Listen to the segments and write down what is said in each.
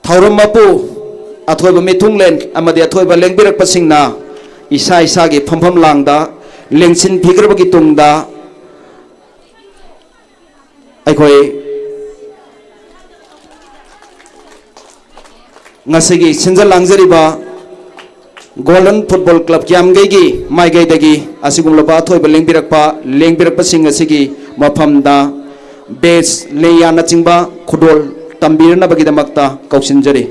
थौरम मपु अथोब मिथुंगलेन अमदि अथोब लेंबिरक पसिंगना इसा इसागी फमफम लांगदा लेंसिन फिग्रबगी तुंगदा अखोई ngasiगी सिंजल लांगजरिबा गोल्डन फुटबॉल क्लब क्यामगैगी माइगैदगी असिगुमलबा थोइबा लेंबिरकपा सिंग असिगी मफमदा बेस लेयाना चिंबा खुदोल तंबीरनबगिदमक्ता कौसिनजरी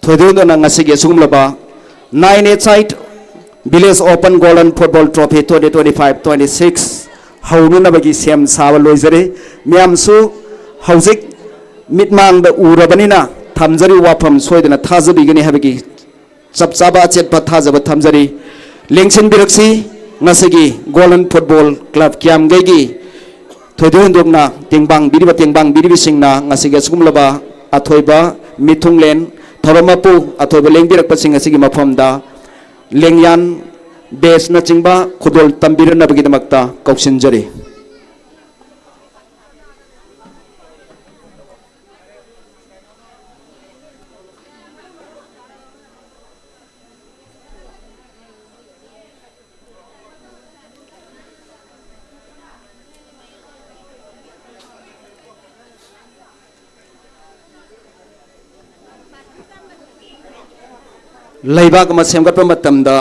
थोइदोना ngasiगी असिगुमलबा 9-8 side village open golden football trophy 2025-26 हौनुनबगी सेम साब लोइजरे म्यामसु हौजिक मिटमांग उरबनिना थमजरी वाफम सोयदना थाजबिगनि हबगी चपचाबा चेतपा थाजब थमजरी लेंसिन बिरक्सी ngasiगी गोल्डन फुटबॉल क्लब क्यामगैगी थोइदोंदोगना तेंबांग बिरिबि सिंगना ngasiगी सुगुमलबा अथोइबा मिथुंगलेन थोरमपु अथोइबा लेंबिरकपा सिंग असिगी मफमदा लेंयान बेस न चिंबा खुदोल तंबीरनबगिदमक्ता कौसिनजरी लैबाग मा सेमगटपा मतमदा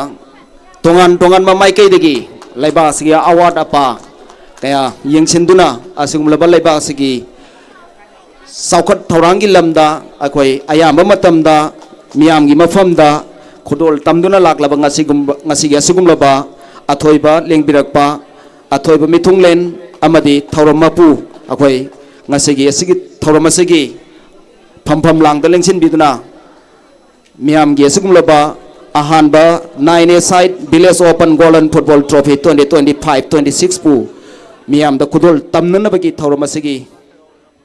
तोंगान माइकैदगी लैबाग सिगी अवार्ड अपा कया यंगसिनदुना असिगुमलबा लैबाग सिगी साउखत थौरांगी लमदा अखोई अयाम मतमदा मियामगी मफमदा खुदोल तमदुना लाक्लबा ngasiगी असिगुमलबा अथोइबा लेंबिरकपा अथोइबा मिथुंगलेन अमदि थौरमपु अखोई ngasiगी असigi थौरमसिगी फमफम Langda लेंसिनबिदुना मियामगी असिगुमलबा अहानबा 9 side village open golden football trophy 2025-26 Pu मियाम the खुदोल तमननबगी थौरमसिगी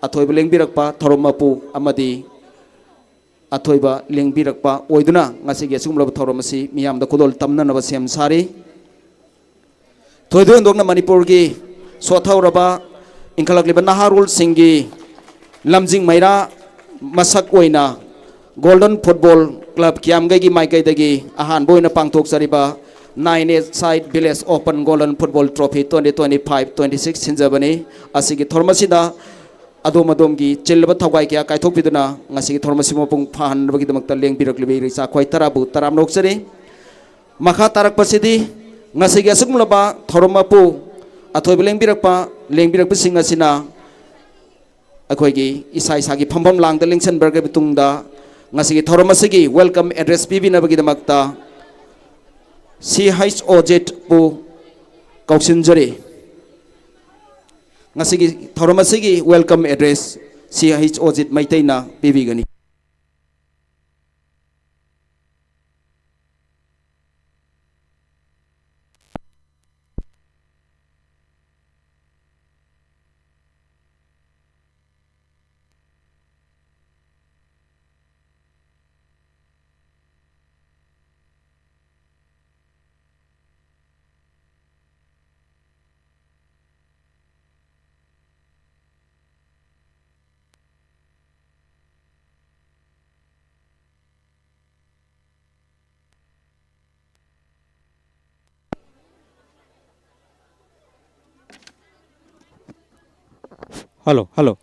अथोइबा लेंबिरकपा थौरमपु अमदि अथोइबा लेंबिरकपा ओइदुना ngasiगी असिगुमलबा थौरमसि मियाम the खुदोल तमननबा same सारी थोइदोंदोगना मणिपुर की सोथौरबा इंखलकलिबा नाहारुल सिंगी लमजिंग मैरा मसक ओइना गोल्डन फुटबॉल क्लब क्यामगैगी माइकैदगी Ahaan बोइना पांगथोकजरिबा 9 side village open golden football trophy 2025-26 सिंजबनी असिगी थोरमसिदा अदोमदोमगी चिल्लबा थौगाई क्या कायथोकबिदुना ngasiगी थोरमसि मपुंग फाहनबगिदमक्ता लेंबिरकलिबे रिसा खोय तराबु तराम नोकजरी मखा तारकपसिदी ngasiगी असुगमलबा थोरमपु अथोइबा लेंबिरकपसिंग असिना अखोइगी इसा इसागी फमफम लांगदा लेंसनबर्ग बितुंगदा ngasiगी थौरमसिगी वेलकम एड्रेस पिबिनबगिदमक्ता CHOZ पु कौसिनजरी ngasiगी थौरमसिगी वेलकम एड्रेस CHOZ मैतैना पिबिगनी हेलो हेलो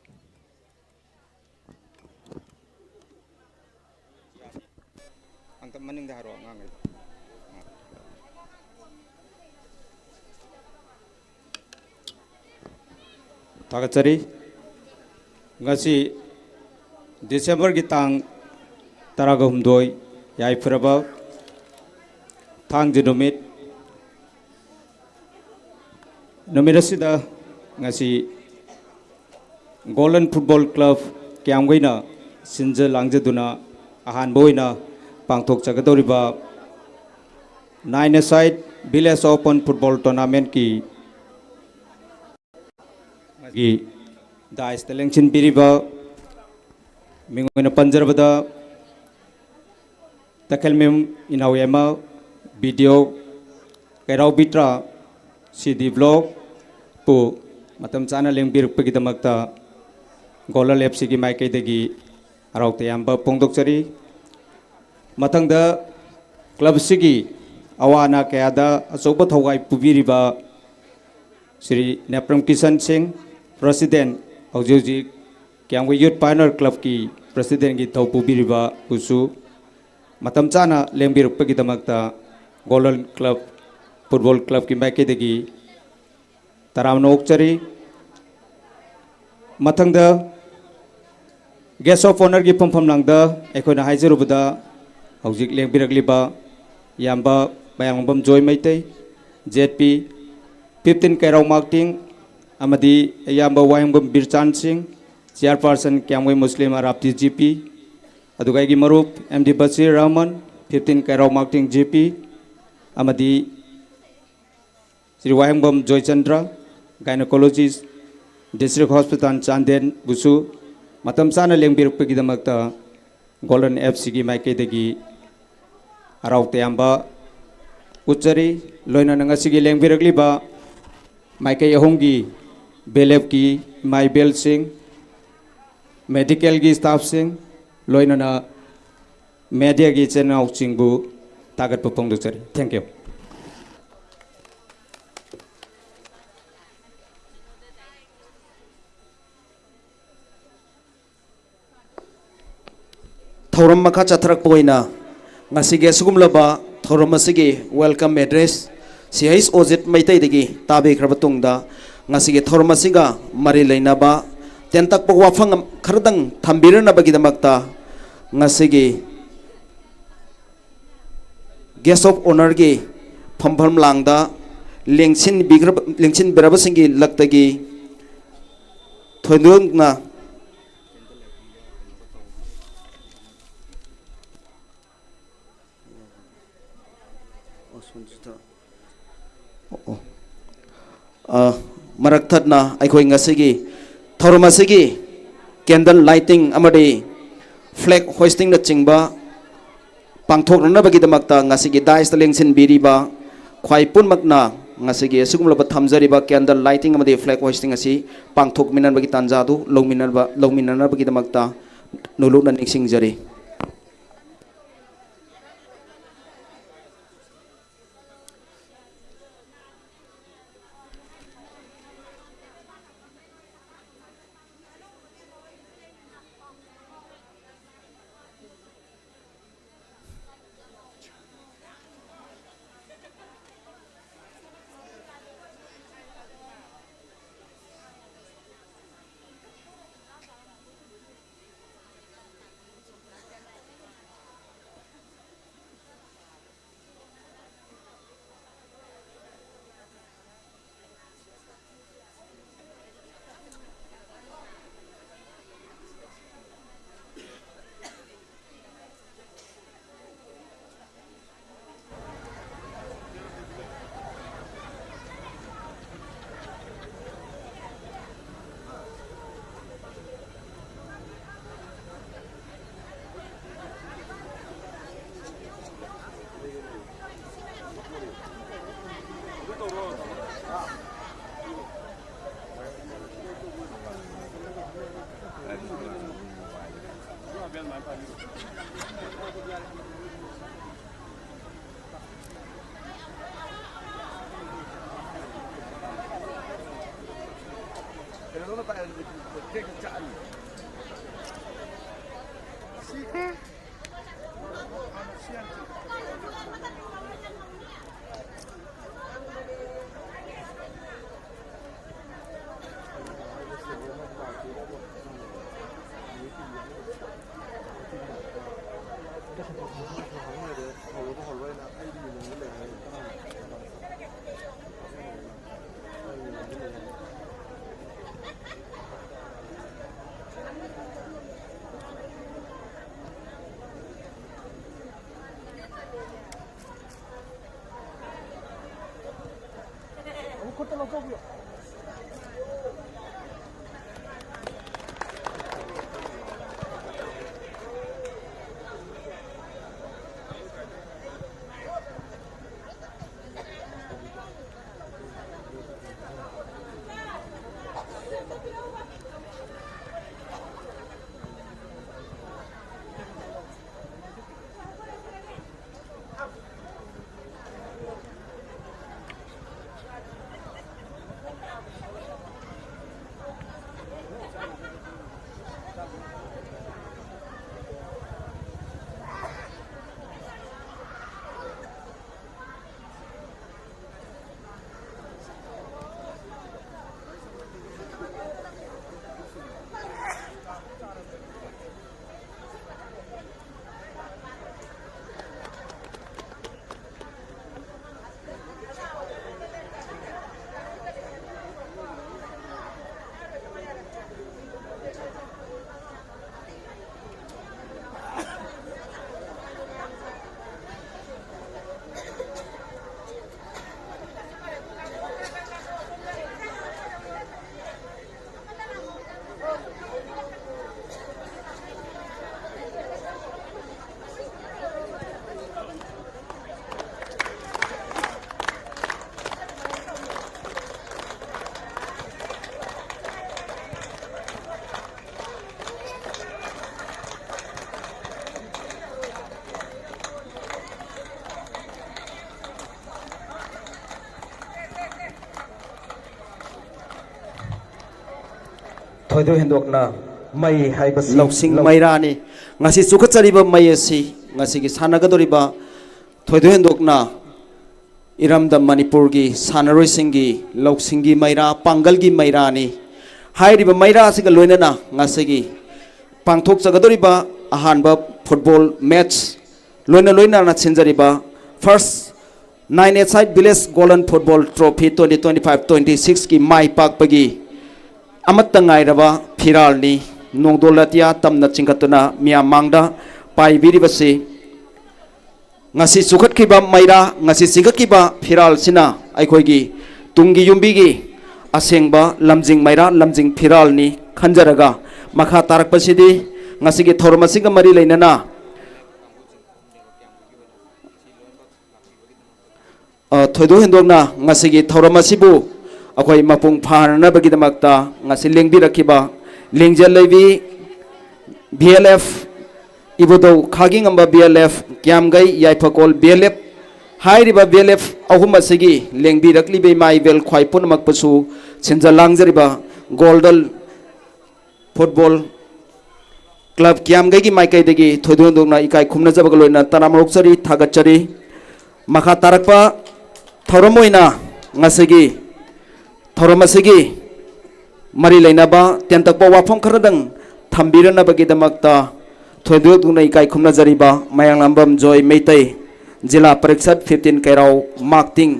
तागचरी ngasi December की तांग तरागहुमदोय याइफरबा थांग नुमित असिदा ngasi गोल्डन फुटबॉल क्लब क्यामगैना सिंज लांगजदुना अहान बोइना पांगथोक जगदौरिबा 9 side village open football tournament की दाइस लेंसिन पिरिबा मिंगोइना पंजरबदा तकलमेम इनावेमा वीडियो कैराव बिट्रा CD ब्लॉग पु मतम चाना लेंबिरपगिदमक्ता गोलल एफसी की माइकैदगी हराउते याम्बा पोंदोकचरी मथंगदा क्लब सिगी अवाना कयादा अचौब थौगाई पुबिरिबा श्री नेप्रम किशन सिंह प्रेसिडेंट हौजी क्यांगवे यूथ पायनर क्लब की प्रेसिडेंट की थौ पुबिरिबा बुसु मतम चाना लेंबिरपगिदमक्ता गोल्डन क्लब फुटबॉल क्लब की माइकैदगी तरामनो ओक्चरी मथंगदा गेस्ट ऑफ ऑनर की फमफम लांगदा एखोना हाइजरुबदा हौजिक लेंबिरगलिबा याम्बा बायांगबम जॉय मैते जेपी 15 कैराव मार्टिंग अमदी याम्बा वायांगबम बिरचान सिंह चेयरपर्सन क्यांगवे मुस्लिम अराब्ती जीपी अदुगाई मरूप एमडी बशीर रहमान 15 कैराव मार्टिंग जीपी अमदी Shri Wayangbam Jayachandra gynaecologist district hospital Chandel बुसु मतम चाना लेंबिरपगिदमक्ता गोल्डन एफसी की माइकैदगी हराउते याम्बा उच्चरी लोइना नंगासिगी लेंबिरगलिबा माइकै अहोंगी बेलेब की माइबेल सिंह मेडिकल की स्टाफ सिंह लोइना मीडिया की चैनल सिंहबु तागत पोंदोकचरी थैंक यू थौरम मखा चथरकपोइना ngasige sugumlaba thorom asigi welcome address CHS Ojit maitai degi tabe khrabatungda ngasige thorom asiga mari leinaba tentak pok wafang khardang thambirna bagidamakta ngasige guest of honor gi phompham langda lengchin berabasingi laktagi thoidungna मरक थदना अखोई ngasiगी thorum asigi candle lighting amadi flag hoisting na chingba pangthokna bagidamakta ngasigi dais lengsin biriba khwai punmakna ngasigi asugumlaba thamjariba candle lighting amadi flag hoisting asi pangthok minan bagi tanjadu longminan bagidamakta nulukna ningsingjari थोइदो हेंदोकना May हाइबसी लौसिंग मैरानी ngasi chukhachariba mai asi ngasi gi sanagadoriba thoido hendokna iramda manipur gi sanaroi singi lौसिंगी maira pangal gi maira ni hairiba maira asiga loinana ngasi gi pangthok chagadoriba ahanba football match loina na chinjariba first 9 village golden football trophy 2025-26 ki mai pak pagi amatta ngairaba phiral ni nongdolatia tamna chingkatuna miam mangda pai biribasi ngasi sukhat kiba maira ngasi singak kiba phiral sina aikhoigi tungi yumbigi asengba lamjing maira lamjing phiral ni khanjaraga makha tarak pasidi ngasi gi thormasinga mari leinana thoido hendokna ngasi gi thormasibu akhoi mapung pharna bagidamakta ngasi lengbi rakhiba lengjal levi BLF ibodo khaging amba BLF kyamgai yaipakol BLF hairiba BLF ahum asigi lengbi rakli be mai vel khwai punmak pasu chinja langjariba golden football club kyamgai gi mai kai degi thoidon dongna ikai khumna jabagaloina tanamrok chari thagachari makha tarakpa thoromoina ngasigi thoromasigi mari lainaba tentakpa wafam kharadang thambirana bagidamakta thoidok dungna ikai khumna jariba mayang lambam joy meitai jila pariksat 15 kairau marking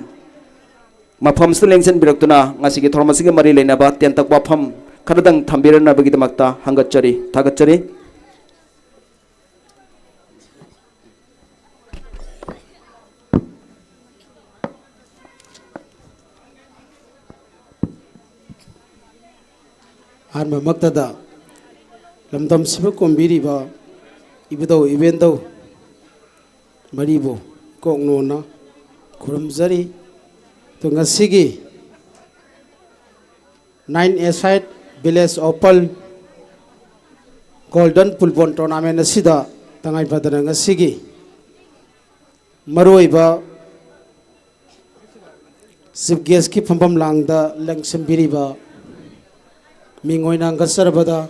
mafam selengsen biraktuna ngasigi thormasigi mari lainaba tentak wafam kharadang thambirana bagidamakta hangachari thagachari Arma maktada lamdam sibu kombiriba ibdo ibendo maribo kongnona kurumjari to ngasigi 9 village opal golden football tournament asida tangai padana ngasigi maroiba sibges ki phambam langda langsambiriba mingoina ngasarabada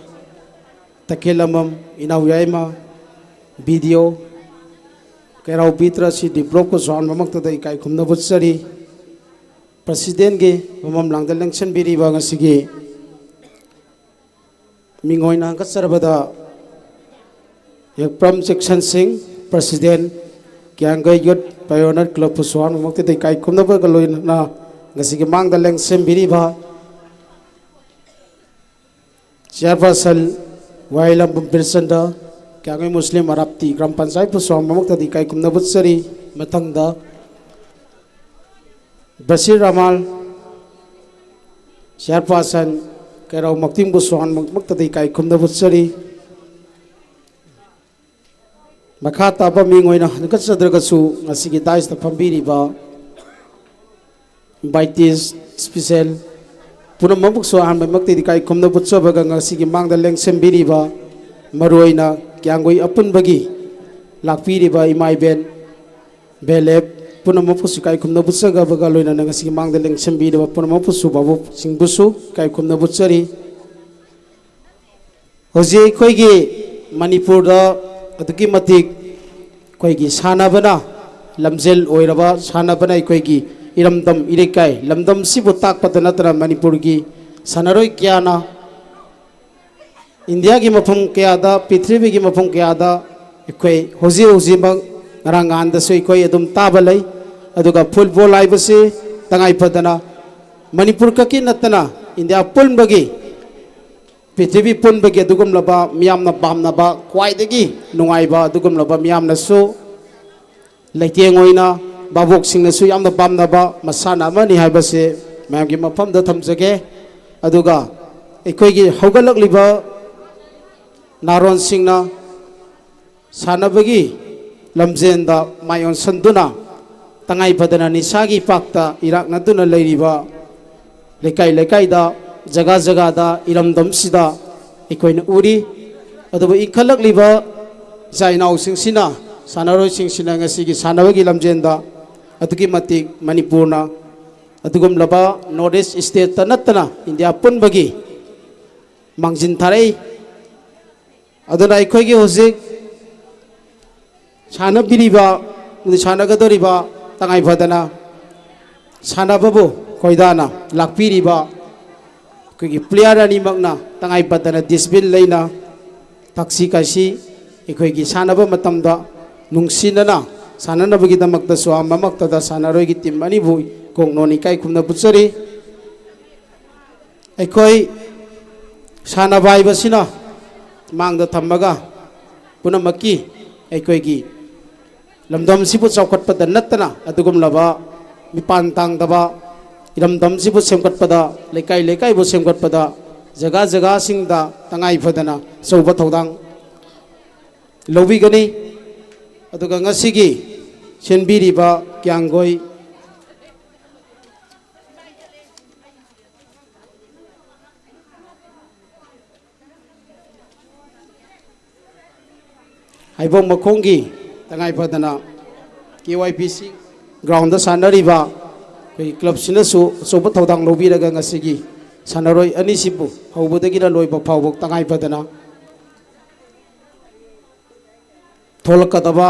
takelamam inawyaima video kairau pitra si develop ko zon mamakta dai kai khumna butsari president ge mamam langdal election biri ba ngasigi mingoina ngasarabada yakpram section sing president kyangai yot pioneer club zon mamakta dai kai khumna ba galoina ngasigi mangdal election biri ba Chairperson Wailam Birsanda Kyangai Muslim Arabti Gram Panchayat Puswang Mamakta di kai kumna butsari matangda Basir Ramal Chairperson Kairau Maktim Puswang Mamakta di kai kumna butsari Makata ba mingoina nakatsadragasu ngasigi tais ta pambiri ba invitees special Puna mabuk so han makti di kai khumna butso baga ngasigi mangda lengsem biriba maroina kyangoi apun bagi lakpiri ba imai ben belep puna mapusu kai khumna butso ga baga loina ngasigi mangda lengsem biriba puna mapusu babu singbusu kai khumna butsari hoji khoigi manipur da aduki matik khoigi sanabana lamjel oiraba sanabana khoigi iramdam irekai lamdam sibu tak patanatra manipur gi sanaroi kyana india gi mafum kyada prithvi gi mafum kyada ekoi hoji bang rangan da soi koi adum tabalai aduga football aibase tangai padana manipur ka ki natana india pun bagi prithvi pun bagi adugum laba miyamna bamna ba kwai degi nungai ba adugum laba miyamna so laitieng oina babok singna su yamna bamna ba masana mani haibase mayam gi mafam da thamjage aduga ekoi gi hogalak liba naron singna sanabagi lamjenda mayon sanduna tangai padana nisagi pakta irak natuna leiriba lekai da jaga da iramdam sida ekoi na uri aduba ikhalak liba jainau singsina sanaroi singsina ngasigi sanabagi lamjenda adugi matik manipurna adugum laba northeast state tanatana india pun bagi मांजिन थारे अदुना अखोइगे होजिक सानबिरिबा सानगदोरिबा तंगाई Fadna सानबबो खोइदाना लाक्पिरिबा अखोइगे player अनिमकना तंगाई Fadna discipline लेना थक्सी कासी अखोइगे सानब मतमदा नुंगसिनना साननबगिदमक्तसु अममक्तदा सानरोइगे team अनिबु कोंगनोनि काई खुमना बुचरी अखोइ सानबा हाइबसिना मांगदा थम्मगा पुनमक्की अखोइगे लमदम सिबु चौखटपदा नत्तना अदुगुमलबा मिपान तांगदबा इरमदम सिबु सेमकटपदा लेकाई लेकाई बु सेमकटपदा जगा जगा सिंगदा तंगाई Fadna सौबा थौदांग लौबिगनी अदुगा ngasiगी सेनबिरिबा क्यांगोई हाइबों मखोंगी तंगाई Fadna KYPC ground सानरीबा कोई club सिनसु सोब थौदांग लौबिरगा ngasiगी सानरोई अनिसिबु हौबदगिना लोइबा फावबक तंगाई फदना थोलकदबा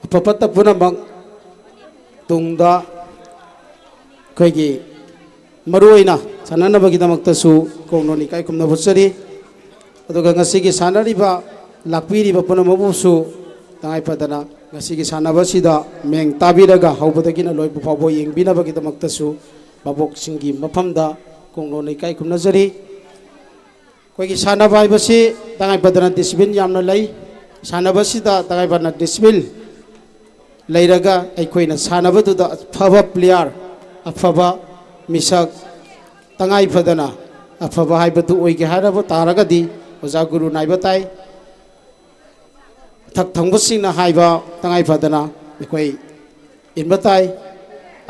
अफपत पुनमक तुंगदा कोइगी मरुइना साननबगिदमक्तसु कोंगनोनि काई खुमना बुचरी अदुगा ngasiगी सानरीबा लाक्पिरिबा पुनमबुसु तंगाई फदना ngasiगी सानबसिदा मेंग ताबिरगा हौबदगिना लोइबा फावबो येंगबिनबगिदमक्तसु बाबोक सिंगी मफमदा कोंगनोनि काई खुमना जरी कोइगी सानबा हाइबसि तंगाई फदना डिसिप्लिन यामना लै सानबसिदा तंगाई फदना डिसिप्लिन लैरगा अखोइना सानबदुदा अफबा प्लेयर अफबा मिसक तंगाई फदना अफबा हाइबदु ओइगे हारबो तारगदी ओजा गुरु नाइबा ताई थक थंबसिंगना हाइबा तंगाई फदना अखोइ इनबा ताई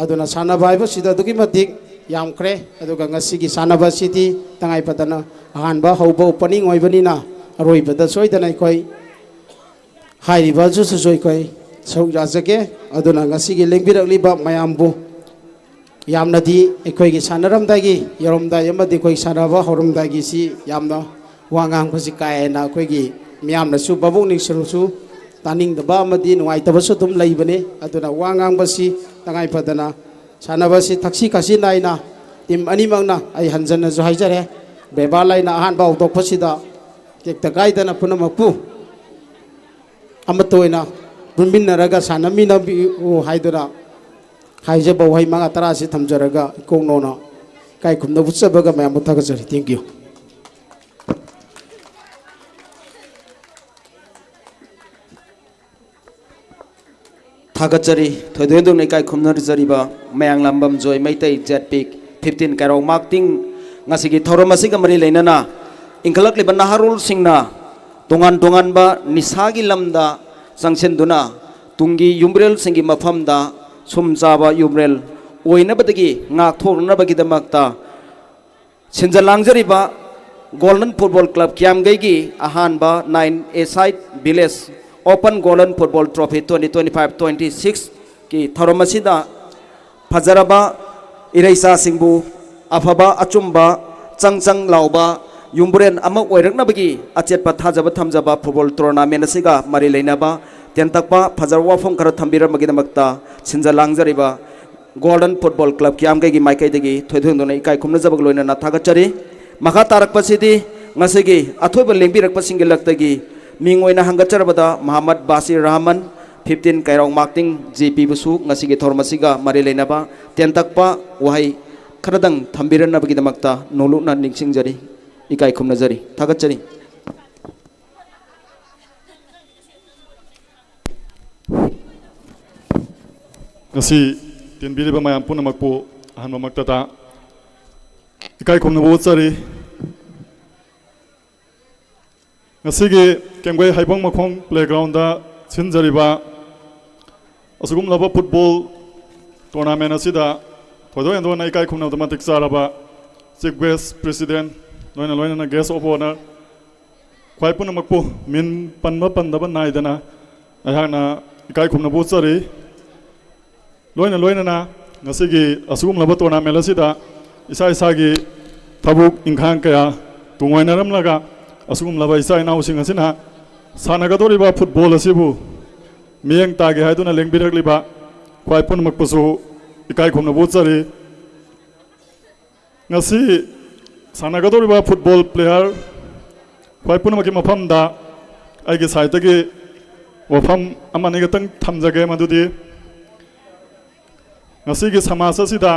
अदुना सानबा हाइबसिदा दुगी मतिक यामख्रे अदुगा ngasiगी सानबसिति तंगाई फदना अहानबा हौबा ओपनिंग ओइबनिना अरोइबदा सोइदना अखोइ हाइरिबा जुसु सोइखोइ सौराजगे अदुना ngasiगी लेंबिरकलिबा मयामबु यामनदी अखोइगी सानरमदागी यरमदाई अमदि अखोइ सानबा हरमदागी सि यामना वांगांग फसि कायना अखोइगी मियामनसु बबुक निंगसरुसु तानिंगदबा अमदि नुवाइतबसु तुम लैबने अदुना वांगांग बसि तंगाई फदना सानबसि थक्सी कासि नाइना टीम अनिमकना आई हंजनजु हाइजरे बेबा लाइना अहानबा औदोकफसिदा केक्ता गाइदना पुनमकपु अमतोइना पुनमिनरगा सानमिनबिउ हाइदुना हाइजबो हाइ मंगा तरासि थमजरगा कोंगनोना काई खुमना बुचबगा मयाम थगजरि थैंक यू थागचरी थोदेदुन इकाई खुमनरजरिबा मयांग लंबम जोय मैतै जेटपिक 15 कारो मार्किंग ngasiगी थौरमसिगा मरि लेनना इंखलकलिबा नाहारुल सिंगना तोंगान तोंगानबा निसागी लमदा संगसेंदुना तुंगी युमरेल सिंगी मफमदा सुमजाबा युमरेल ओइनबदगी ngak थोरनबगिदमक्ता सिंजलांगजरिबा गोल्डन फुटबॉल क्लब क्यामगैगी अहानबा 9 A side village open golden football trophy 2025-26 की थौरमसिदा फजरबा इरैसा सिंबु अफबा अचुम्बा चंगचंग लाउबा युमबुरेन अमा ओइरकनबगी अचेतपा थाजबा थमजबा फुटबॉल टूर्नामेंट असिगा मरि लेनबा तेंतकपा फजर वाफम खर थंबिरमगिदमक्ता सिंजलांगजरिबा गोल्डन फुटबॉल क्लब क्यामगैगी माइकैदगी थोइदुंदुना इकाई खुमनजबग लोइना थागचरी मखा तारकपसिदी ngasiगी अथोइबा लेंबिरकपसिंगी लक्तगी मिंगोइना हंगचरबदा मोहम्मद बासिर रहमान 15 काइरong मार्किंग जीपी बुसु ngasiगी थोरमसिगा मरि लेनबा तेंतकपा वहाई खरदंग थंबिरनबगिदमक्ता नोलुना निंगसिंगजरी इकाई खुमनजरी थागचरी ngasi tinbiriba mayam punamakpu hanmamakta ikai khumnabu chari ngasigi kengwei haibong makhong playground da chinjariba asugum laba football tournament asida thodo endo na ikai khumna automatic charaba chief guest president noina loina na guest of honor khwai punamakpu min panma pandaba naidana ayana ikai khumnabu chari loina loina na ngasigi asugum laba tournament asida isa isa gi thabuk inkhang kaya तुंगोइनरमलगा असुगुमलबा इसा इनाउसिंग असिना सानगदोरिबा football असिबु मियंग तागे हाइदुना लेंबिरगलिबा ख्वाइ पुनमकपसु इकाई खुमनबु चरी ngasi सानगदोरिबा football player ख्वाइ पुनमकि मफमदा आइगे साइतगे वफम अमानि गतंग थमजगे मदुदि ngasi gi समाज असिदा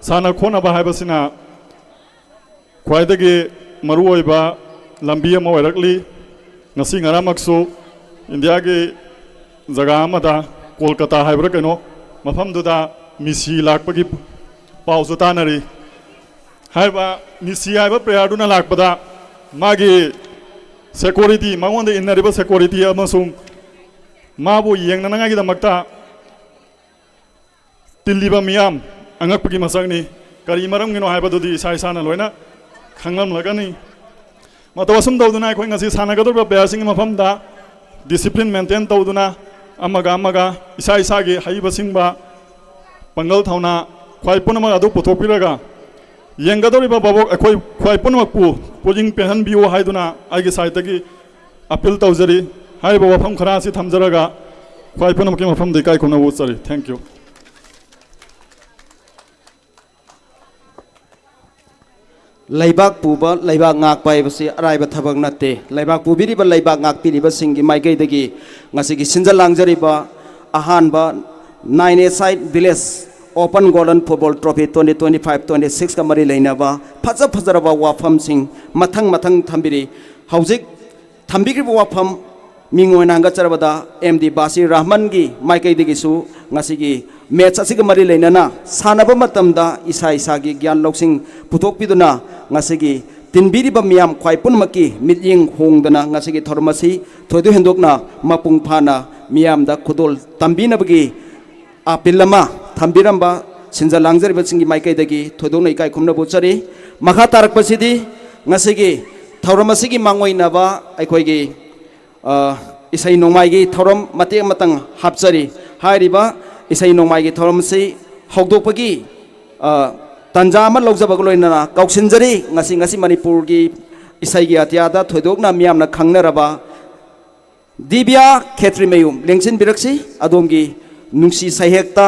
साना खोनबा हाइबसिना ख्वाइदगे मरुओइबा लंबी अमा ओइरकली ngasi ngaramакसु India के जगह अमदा कोलकाता हाइब्रा कनो मफम दुदा मिसी लाकपगी पाउसु तानरी हाइबा मिसी हाइबा प्लेयर दुना लाकपदा मागी सिक्योरिटी मांगोंदे इनरिबा सिक्योरिटी अमसुंग माबु येंगनांगागी दमक्ता तिल्लिबा मियाम अंगकपगी मसंगनी करी मरमगिनो हाइबदुदी इसा इसाना लोइना खंगलम लगनी मतवसुम तौदुना अखोइ ngasi सानगदोरबा प्लेयरसिंग मफमदा डिसिप्लिन मेंटेन तौदुना अमगा इसा इसागी हाइबसिंगबा पंगल थाउना ख्वाइ पुनमक अदु पुथोपिरगा येंगदोरिबा बाबोक अखोइ ख्वाइ पुनमकपु पोजिंग पेहन बियो हाइदुना आइगे साइतगी अपील तौजरी हाइबा वफम खरासी थमजरगा ख्वाइ पुनमकि मफम दिकाइ खुना वुचरी थैंक यू लेबाक पुबा लेबाक ngak paibasi araiba thabak natte leibak pubiriba leibak ngak piriba singi maikai dagi ngasigi sinjal langjariba ahanba 9 side village open golden football trophy 2025-26 ka mari leinaba fajaraba wafam sing mathang thambiri haujik thambigriba wafam mingoina hanga charabada md basi rahman gi maikai dagi su ngasigi match asiga mari leinana sanaba matamda isa gi gyan loksing puthokpiduna ngasigi tinbiriba miyam khwai punmaki mitying hongdana ngasigi thormasi thoidu hendokna mapung phana miyamda khudol tambinabagi apilama thambiramba sinja langjariba singi maikai dagi thoidona ikai khumna bochari makha tarakpasidi ngasigi thormasigi mangoinaba aikhoigi isai nongmaigi thorom mate matang hapchari hairiba isai nongmaigi thoromsi hogdokpagi तंजा लौजबग लोइना कौसिनजरी ngasi Manipur की इसai की अत्यादा थोइदोकना मियामना खंगनरबा Divya खेत्रीमयुम लेंगसिन बिरक्सी अदोमगी नुंसी सहेक्ता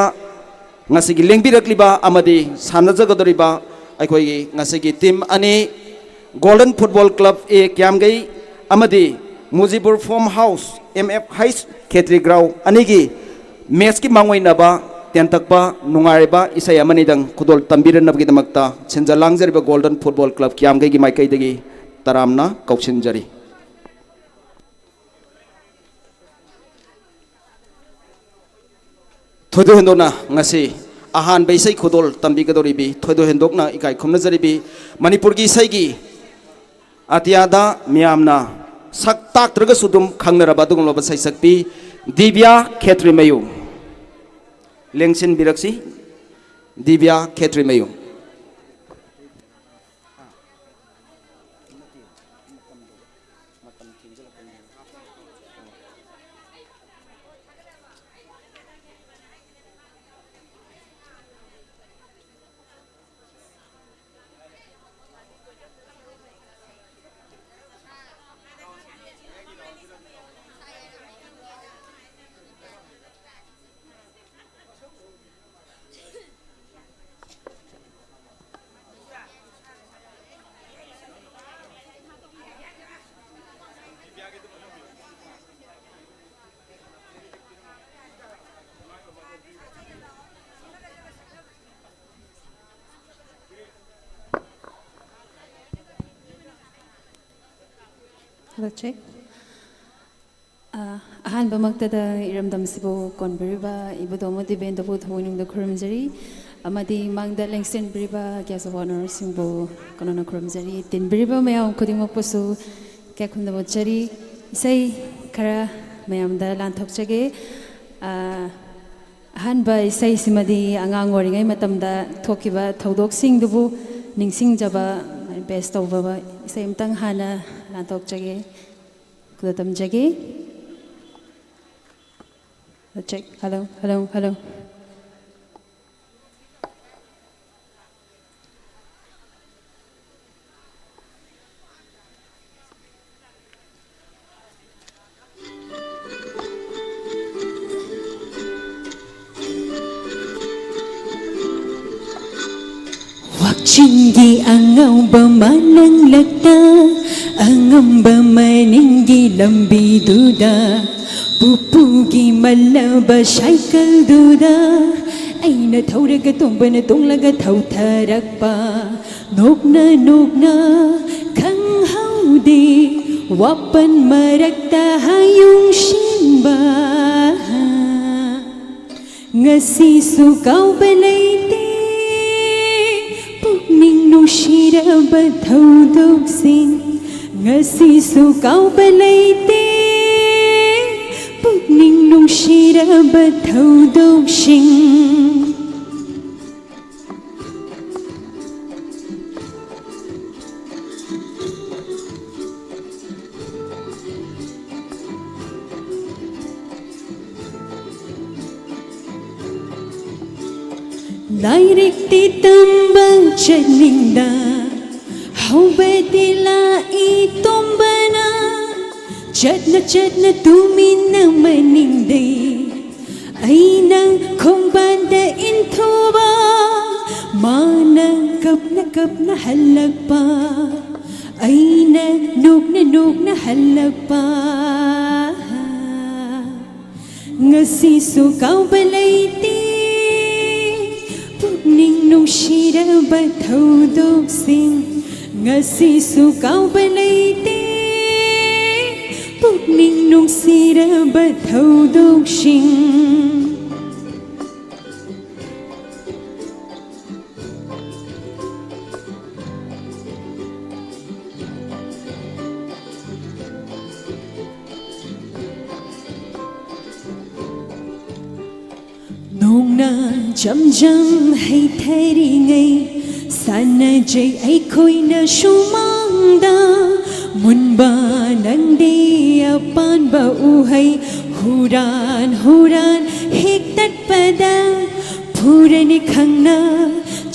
ngasi की लेंगबिरकलिबा अमदी सानजगदरिबा अखोइगी ngasi की team अनि golden football club ए क्यामगई अमदी Mujibur form house MF हाइस खेत्री ग्राउ अनिगी match की मांगोइनबा तेंतकपा नुंगारेबा इसै अमनिदंग खुदोल तंबिरनबगिदमक्ता सिंजा लांगजरिबा गोल्डन फुटबॉल क्लब क्यामगैगी माइकैदगी तरामना कौसिनजरी थोइदो हेंदोना ngasi ahan beisai खुदोल तंबिगदोरिबी थोइदो हेंदोकना इकाई खुमनजरिबी मणिपुर की इसैगी अतियादा मियामना सक्ताक्त्रग सुदुम खंगनरबा दुगलोबा सैसक्पी दिव्या खेत्रीमयु लेंगसिन बिरक्सी दिव्या खेत्रीमयु Hello, check. अहानबा मक्तदा इरमदम सिबो कोनबरिबा इबदोमो दिबेंदबो थोइनुंगदा खुरमजरी अमदी मांगदा लेंगसेन ब्रिबा ग्यास ऑफ ऑनर सिंबो कनोना खुरमजरी तिनब्रिबा मयाम खुदिमोपसु क्याखुंदबो चरी इसै खरा मयामदा लांथोकचगे अहानबा इसै सिमदी अंगांग ओरिङै मतमदा थोकिबा थौदोकसिंदुबु निंसिंजबा बेस्ट तौबा इसै मतंग हाना लांथोकचगे कुदतमजगे check. Hello. Chingi angamba manang lakta angamba maningi lambi duda pupugi malaba cycle duda aina thauraga tombana tonglaga thautharakpa nokna khang haude wapan marakta hayung shimba ngasi su kau balaite pukning nushiraba thaudok sing ngasi su kau balaite pukning nushiraba thaudok sing Lairikti tambang chaninda haubadila itombana chatna tumina maninde aina khombanda inthoba mana kapna halakpa aina nokna halakpa ngasi su kau balaiti ning nushiraba thaudok sing ngasi su kau balaite pukning nushiraba thaudok sing jam hay thari ngai sana jai ai khoi na shumangda munba nangde apan ba u hai huran hek tat pada phurani khangna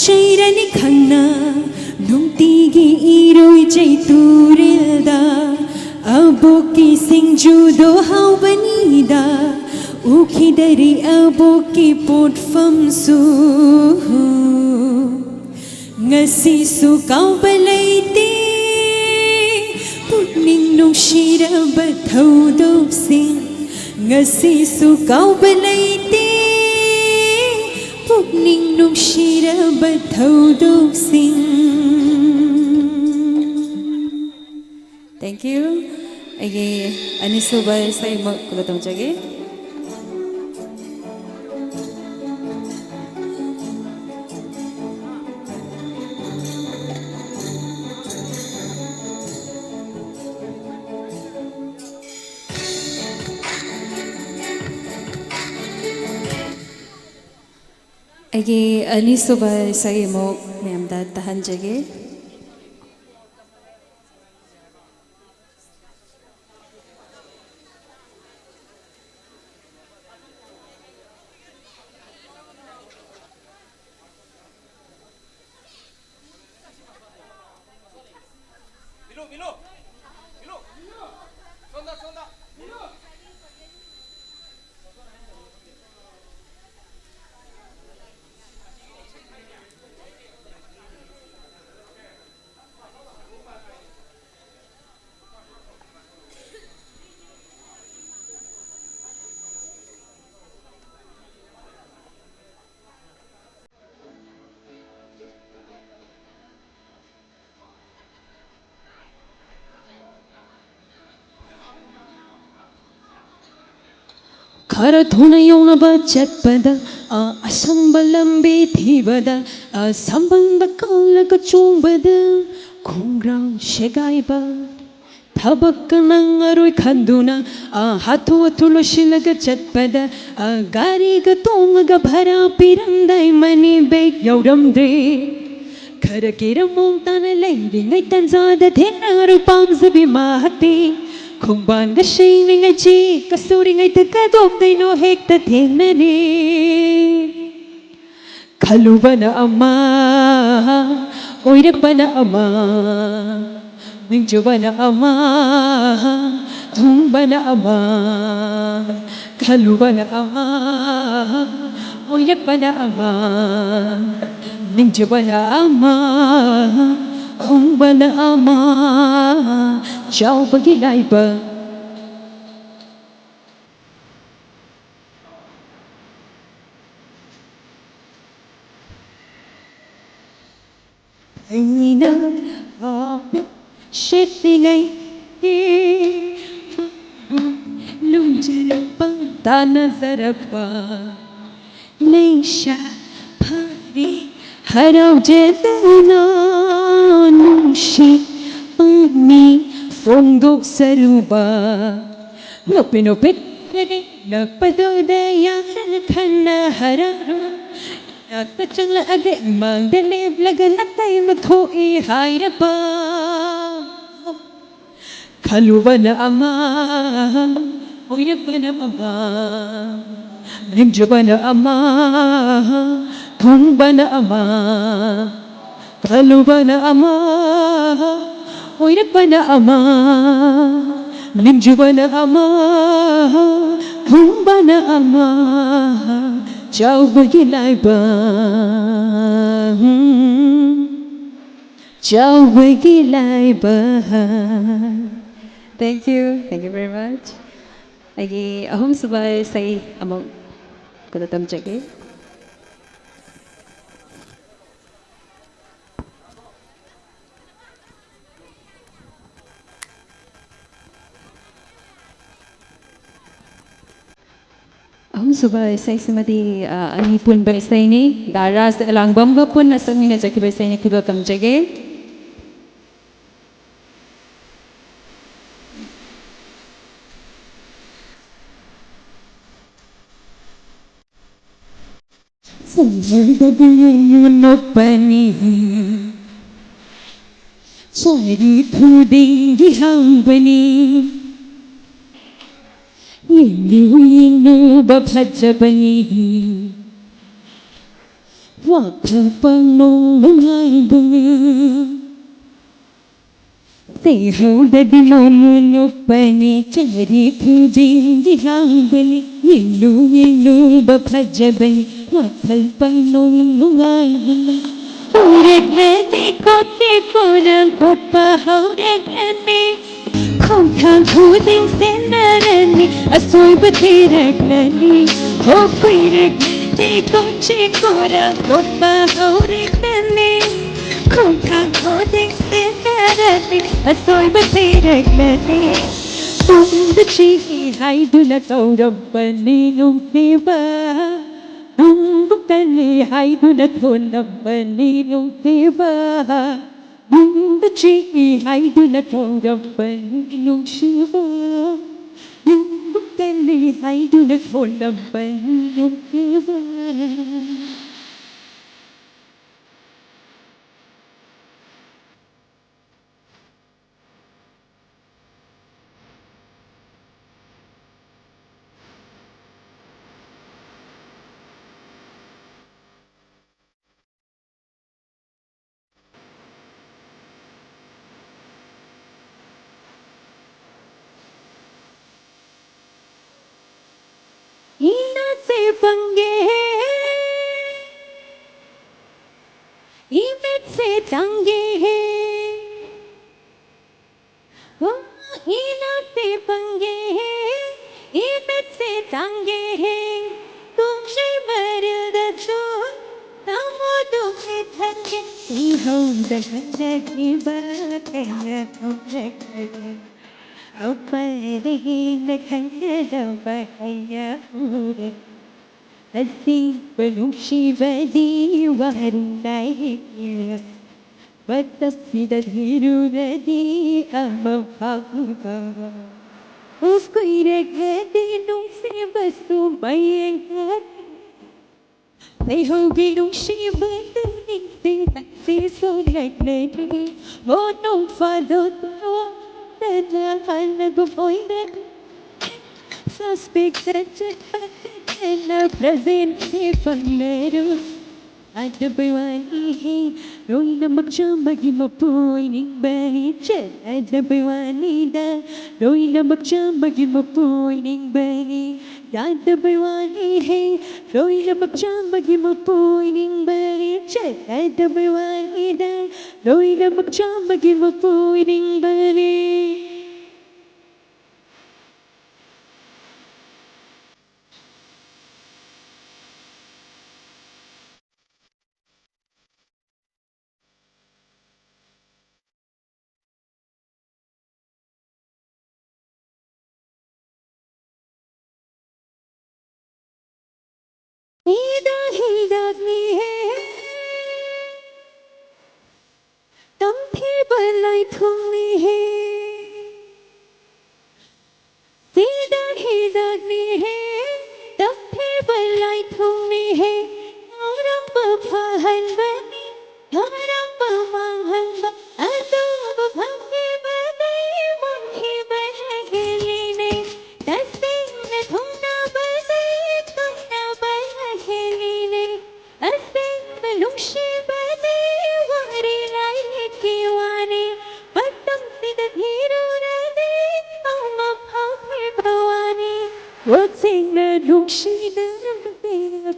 chairani khangna nungti gi iroi jai turilda aboki singju do haubanida Ukidari aboki potfam su ngasi su kau balaite pukning nushiraba thaudok sing ngasi su kau balaite pukning nushiraba thaudok sing. Thank you. Agi anisuba sai mo kulatong jagi. Agi anisuba sai mo mayamda tahan jagi. Khara thuna yona ba chatpada asamba lambi thibada sambanda kalaga chumbada khungrang shegaiba thabak nangaroi khanduna hathu athulo shilaga chatpada gari ga tonga bhara pirandai mani beg yauramdre khara kira montana leiri ngai tanzada thenaru pamzabi mahati Khungban ga shaining ai chi kasuri ngai ta ka dok dai no hek ta thengna ni khalubana amma oirakbana amma mingjubana amma thumbana amma khalubana amma oirakbana amma ninjabana ama umbana ama chawbagi laiba aina shetingai lumjarapa tanazarapa Leisha Pari Harau Jedana Nushi Uni Fondok Saruba Nopino Pitri Napadodaya Kana Hararu Natachangla Ade Mandele Blaganatay Matoi Hairapa Kalubana Ama Oyabana Ama Nimjabana ama, Tungbana ama, Kalubana ama, Oirabana ama, Nimjabana ama, Tungbana ama, Chawbagilaiba, Chawbagilaiba. Thank you very much. Lagi ahom subay say among kudatam jage. Ahom subay say simadi ani pun bay say ni daras alang bamba pun nasami na jage bay say ni kudatam jage. Nopani Sari Pudi Hambani Yinu Bapajabani Wakapano Mangabu They hold the Nopani Sari Pudi Hambani Yinu Bapajabani Regretting Papa, how regretting Come pudding sinnerani A soy batira glani Oh, regretting Papa, how regretting Come pudding sinnerani A soy batira glani The cheese I do not own a bunny no fever Bukali hai du na thon na bani no deva The tree hai du na thon na bani no shiva Bukali hai du na thon na bani no deva Ina se pange Imet se tange Oh, ina se pange Imet se tange Tumse marada cho Tamo tumse tange Ihon da kanda ki bakaya tumse kare Aupari na kanda da bakaya ure Adi balushi vadi warnai But the speed that he do ready I'm a papa Usko iregadi nung se bastu bayengat They hope you don't see but the thing that they so like lady Oh no father that I go for it Suspect that in a present if I later I don't be one Roi na magchamba gimapoining bani I don't be one Roi na magchamba gimapoining bani Dadabawani hey, Loy na magtsambagi mapuining balik check. Dadabawani dan, Loy na magtsambagi mapuining balik. Ida hidag ni hai, tâm thế balai thung ni hai. Ida hidag ni hai, tâm thế balai thung ni hai. Orang berpahan bani, orang bermahan bani. Aduh berpahan bani, mungki bahagia ni. Dasing na thung na balai, thung na bahagia ni. Asing na lungsi bani, wari lai kiwani. Patam sida dhiru rani, amma bhauti bhavani. Wasing na lungsi na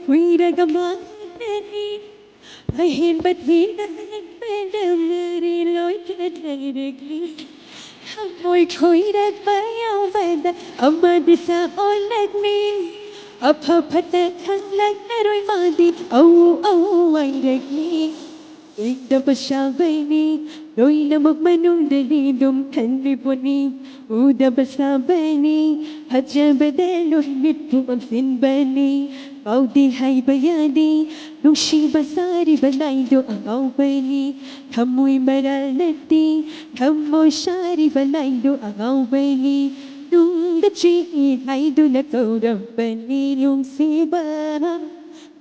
Frida gamani, pahin pahin pedamari loi kadagli. Moi khoi dak bayau vada, amma disa olag ni. Apa pata khalag naroi madi, au ai dagli. Ida pasabani, loi na magmanung dali dum kanli boni. Uda pasabani, haja badaloi mitu amsin bani. Kau di hai bayani, nung si basari balay do ang bani. Kamoy maralati, kamoy sari balay do ang bani. Nung gachi hai do na kaurang bani yung siba.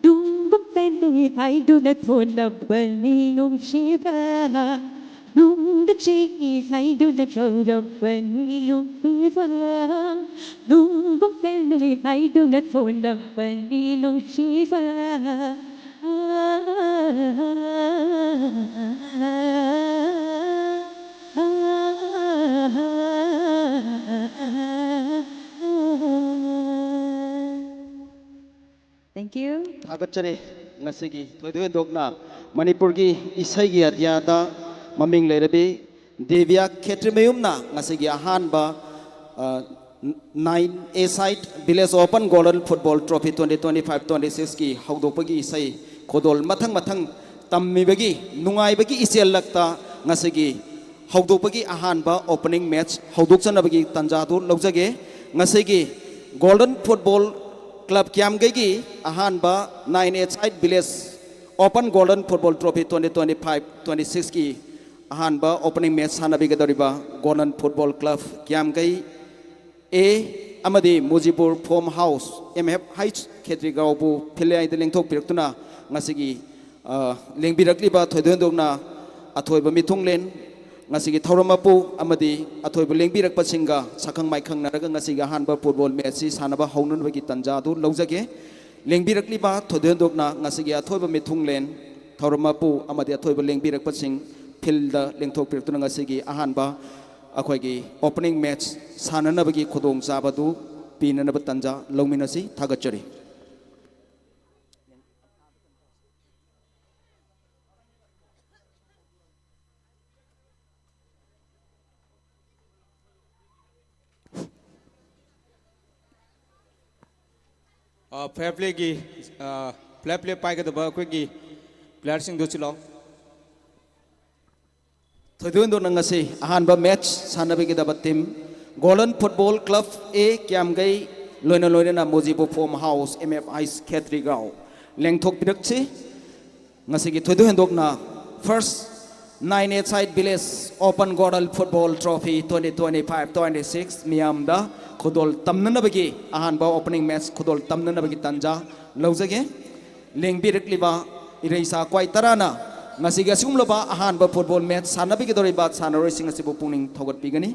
Nung bapeni hai do na tona bani yung siba. Nung gachi hai do na kaurang bani yung siba. Nung bapeni hai do na tona bani yung siba. Thank you. Agachare ngasigi thoidoi dokna Manipurgi isaigi adyada maming leirabi Devya Khetrimayumna ngasigi ahanba 9A side Village Open Golden Football Trophy 2025-26 ki haudopagi isai khodol mathang tammibagi nungaibagi isel lakta ngasigi haudopagi ahanba opening match haudokchanabagi tanjadu lawjage ngasigi Golden Football Club Kiamgegi ahanba 9A side Village Open Golden Football Trophy 2025-26 ki ahanba opening match hanabigadoriba Golden Football Club Kiamgai A amadi Mujibur Farm House MF Heights Khetrigaubu Philai de lengthok pirakuna ngasigi lengbirakliba thoidondokna athoiba mithunglen ngasigi thaurampu amadi athoiba lengbirak pasinga sakhang maikhang naraga ngasiga hanba football match si sanaba haununbagi tanja du lawjage lengbirakliba thoidondokna ngasigi athoiba mithunglen thaurampu amadi athoiba lengbirak pasing philda lengthok pirakuna ngasigi ahanba अखोगी opening match साननबगी खुदोंग चाबदु पीननब तंजा लौमिनसी थागचरी fair play की play पाइगदब अखोगी प्लेयर सिंह दुचिलो थोइदोंदो नंगसी अहानबा मैच सानबगिदब टीम गोल्डन फुटबॉल क्लब ए क्यामगई लोइना मोजिबो फॉर्म हाउस एमएफ आइस खेत्रीगांव लेंथोक पिरक्सी ngasiगी थोइदोंदोकना first 9A side village open golden football trophy 2025-26 मियामदा खुदोल तमननबगी अहानबा ओपनिंग मैच खुदोल तमननबगी तंजा लौजगे लेंबिरक्लिबा इरेसा क्वाइ तराना ngasiga sumloba ahanba football match sanabigi doriba sanaroi singasibu puning thogot pigani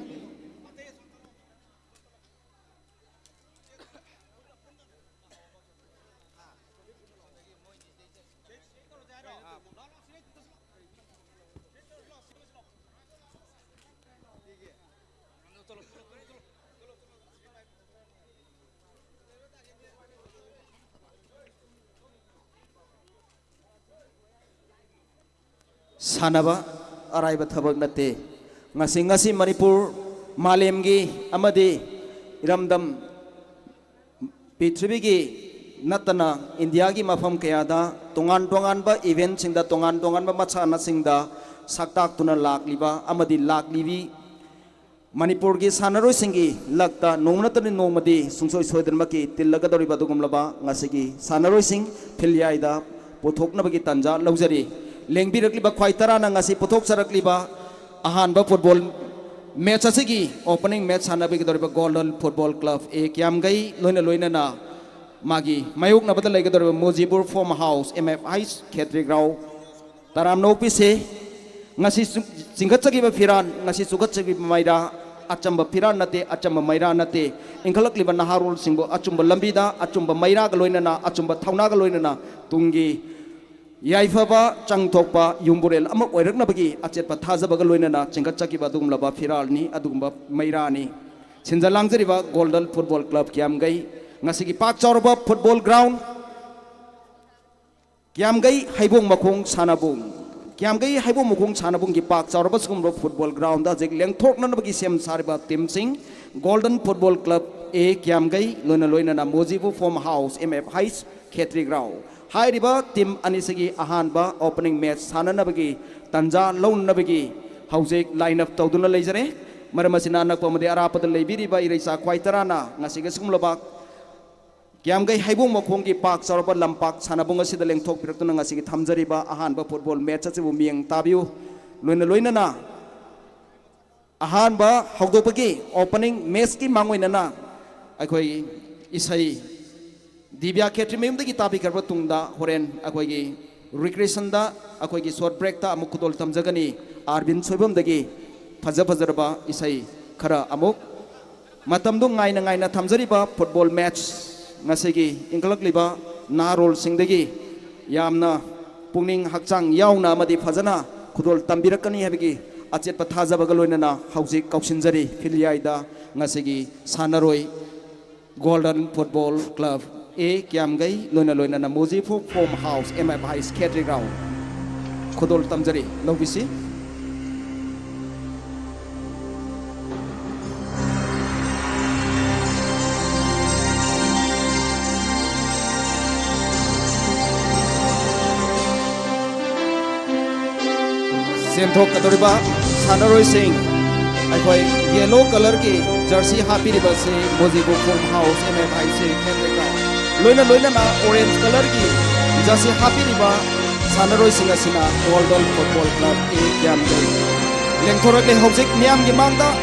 सानबा अराइबा थबक नते ngasi ngasi manipur malemgi amadi iramdam पृथ्वी नतना इंडिया की मफम कयादा तोंगान तोंगान बा इवेंट सिंगदा तोंगान तोंगान बा मचाना सिंगदा सक्ताक तुना लाकलिबा अमदी लाकलिबी मणिपुर की सानरोय सिंगी लगता नोमनतनि नोमदी सुंसोय सोयदनमकी तिल्लगदरिबा दुगुमलबा ngasi सानरोय सिंग फिलियाइदा पोथोकनबगी तंजा लौजरी लेंबिरकलिबा ख्वाइतराना ngasi पोथोक सरकलिबा अहानबा फुटबॉल मैच असिगी ओपनिंग मैच सानबगी दरिबा गोल्डन फुटबॉल क्लब ए क्याम गई लोइना लोइना मागी मायुक नबद लेगदरिबा मोजीपुर फॉर्म हाउस एमएफ हाइस खेत्री ग्राउ Taram नोपिसे ngasi singgatsagiba firan ngasi sugatsagiba maira achamba firan nate achamba maira nate ingkhalakliba naharul singbo achumba lambida achumba maira ga loinana achumba thauna ga loinana tungi yaifaba changthokpa yumburel amak oiraknabagi achetpa thajaba ga loinana chingatsagiba dugumlaba firalni adugumba maira ni sinjalangjariba golden football club kiamgai ngasi gi pak chawrba football ground kiamgai haibong makhong sanabung क्याम गई हाइबो मुखों सानबुंग की पाक चारबा सुगुम football ground दा जेक लेंथोक ननबगी सेम सारबा team सिंग गोल्डन फुटबॉल क्लब ए क्याम गई लोइना लोइना ना मोजीबु फॉर्म हाउस एमएफ हाइस खेत्री ग्राउंड हाइरिबा टीम अनिसगी अहानबा ओपनिंग मैच साननबगी तंजा लौनबगी हौजेक लाइन अप तौदुना लेजरे मरमसिना नकपमदे अरापद लेबिरिबा इरेसा ख्वाइतराना ngasiga sumlaba क्याम गई हाइबों मखों की पाक चौरब लंपाक सानबुंग असिदा लेंथोक पिरक्तुना ngasiगी थमजरिबा अहानबा फुटबॉल मैच असिबु मियंग ताबियु लोइना लोइना अहानबा हौदोपगी ओपनिंग मैच की मांगोइना अखोई इसई दिव्या खेत्री मेमदगी ताबी करबा तुंगदा होरेन अखोई रिक्रेशन दा अखोई शॉर्ट ब्रेक ता अमुक खुदोल तमजगनी आरबिन सोइबमदगी फज फजरबा इसई खरा अमुक मतमदु ngaina ngaina थमजरिबा फुटबॉल मैच ngasi इंकलकलिबा नारोल सिंगदगी यामना पुंगनिंग हकचांग यावना मदि फजना खुदोल तंबिरकनी हबगी अचेत पथाजबग लोइनना हौजिक कौसिनजरी फिलियाइदा ngasi सानरोय गोल्डन फुटबॉल क्लब ए क्याम गई लोइना लोइनना मोजीफो फॉर्म हाउस एमएफ हाइस खेत्री ग्राउंड खुदोल तमजरी लौबिसी सेंथोक कदोरिबा सानरोय सिंह अखोई येलो कलर की जर्सी हापीरिबा से मोजीबो फॉर्म हाउस एमएफ हाइस खेत्री ग्राउंड लोइना लोइना ना ऑरेंज कलर की जर्सी हापीरिबा सानरोय सिंह असिना गोल्डन फुटबॉल क्लब ए क्याम गई लेंथोरकले हौजिक मियाम गी मांगदा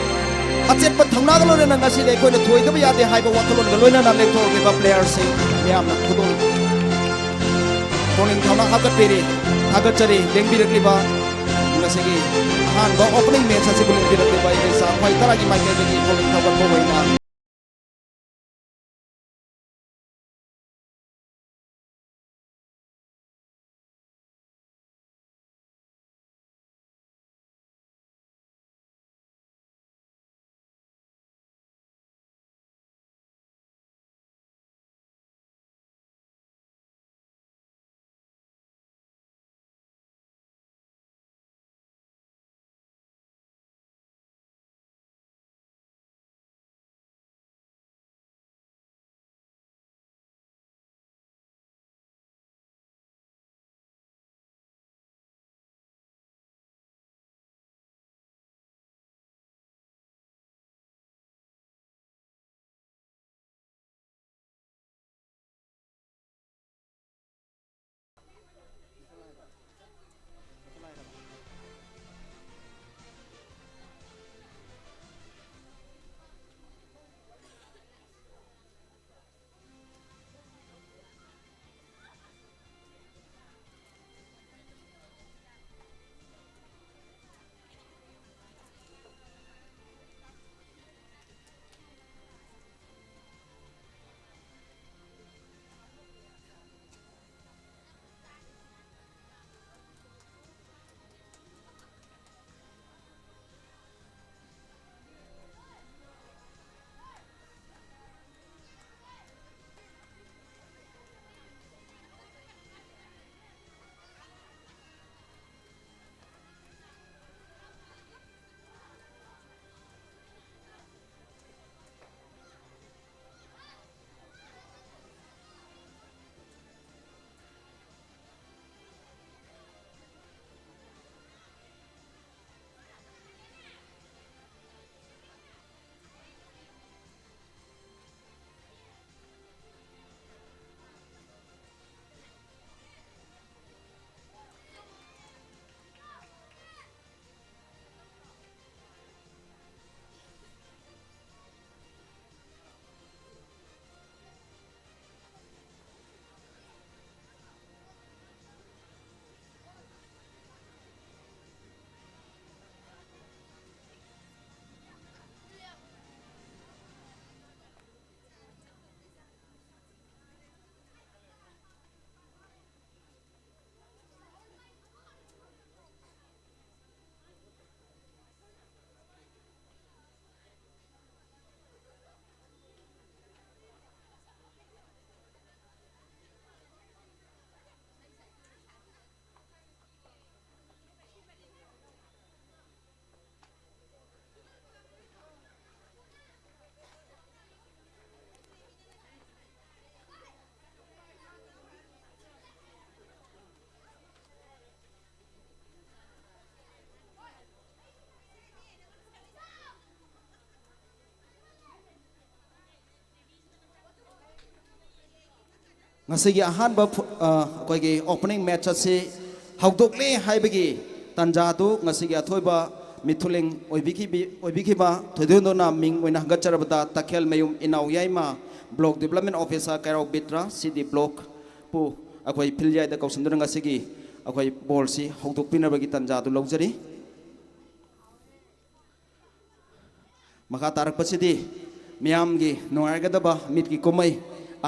अचेत प थंगना ग लोइना ngasi ले कोइ थोइदबा यादे हाइबा वाखलोन ग लोइना ना लेंथोरकले प्लेयर से मियाम ना खुदोल Koenig थंगना हागतपेरी हागतचरी लेंबिरकलिबा ngasi han ba opening match asi bulan birak de bai sa phai taragi mai ke de bowling thabar bo baina ngasi ahan ba koi gi opening match ase hawdokle haibagi tanja tu ngasi athoi ba mithuleng oibiki ba thoidon na ming oina gacharabata takhel mayum inau yaima block development officer kairok bitra city block pu akoi philjai da kausandra ngasi gi akoi ball si hawdok pinabagi tanja tu lojari maka tarak pasidi miyam gi noargadaba mit gi komai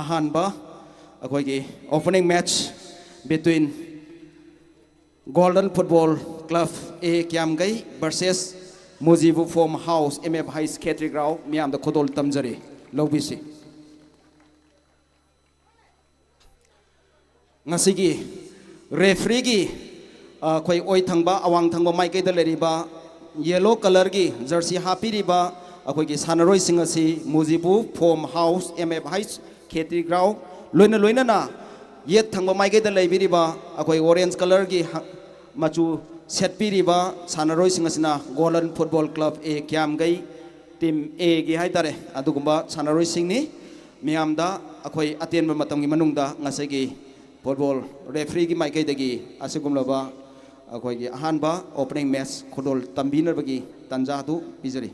ahan ba akoi gi opening match between Golden Football Club A Kiamgai versus Mujibu Form House MF High Skating Ground miyam da khodol tamjari lobisi ngasigi referee gi khoi oi thangba awang thangba mai kai da leriba yellow color gi jersey happy riba akoi gi sanaroi sing asi Mujibu Form House MF High Skating Ground loina na yet thangba mai kai da leibiriba akoi orange color gi machu set piriba sanaroi sing asina Golden Football Club A Kiamgai team A gi haitare adugumba sanaroi sing ni miyamda akoi atenba matam gi manungda ngasagi football referee gi mai kai dagi asugumlaba akoi gi ahanba opening match khodol tambinar bagi tanja tu bijari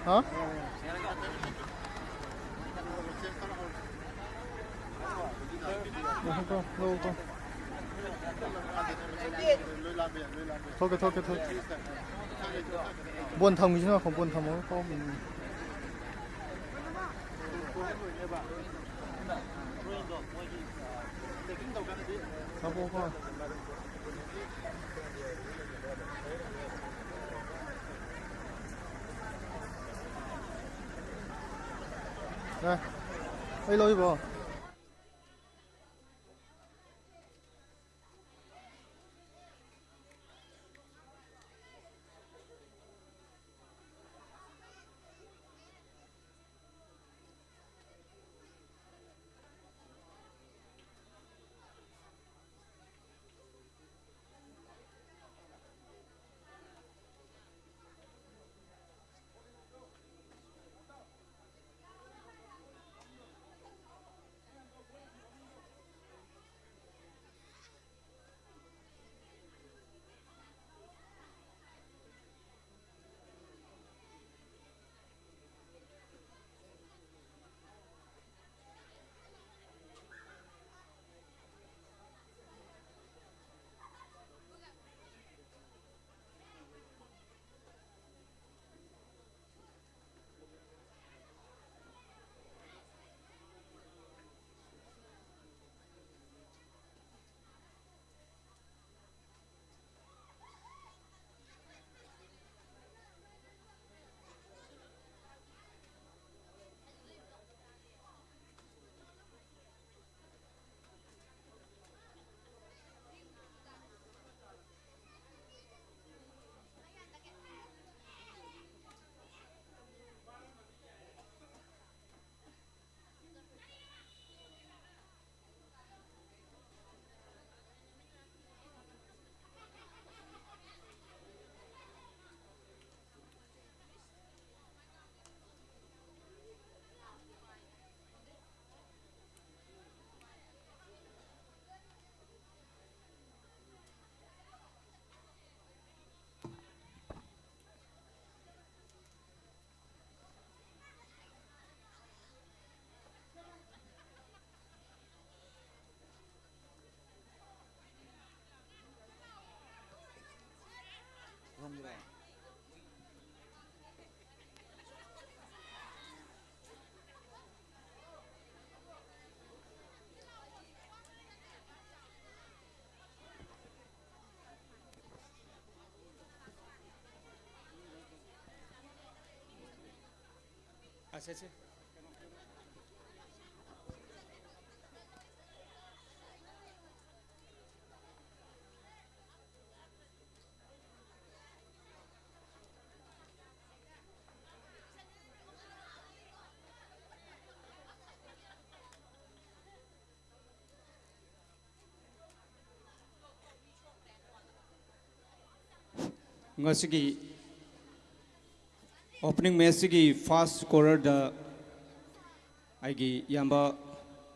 Hả? Không, lâu không. Thôi. Buồn thầm chứ không buồn thầm có mình. Sao vô coi. Đây, đây lôi vào. अच्छा अच्छा ngasi opening match ki first scorer da aigi yamba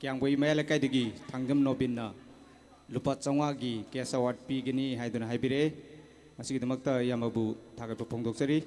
kyangwei mele kai digi thangjam nobin na lupa changwa gi cash award pi gini haiduna haibire masigi damakta yamba bu thagat phongdok chari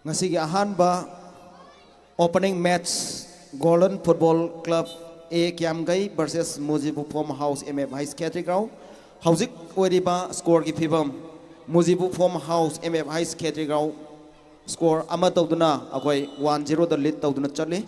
ngasigi ahanba opening match Golden Football Club A Kiamgai versus Mujibu Farm House MM High Skating Ground hauzik oiriba score ki phibam Mujibu Farm House MM High Skating Ground score ama tawduna akoi 1-0 da lead tawduna chali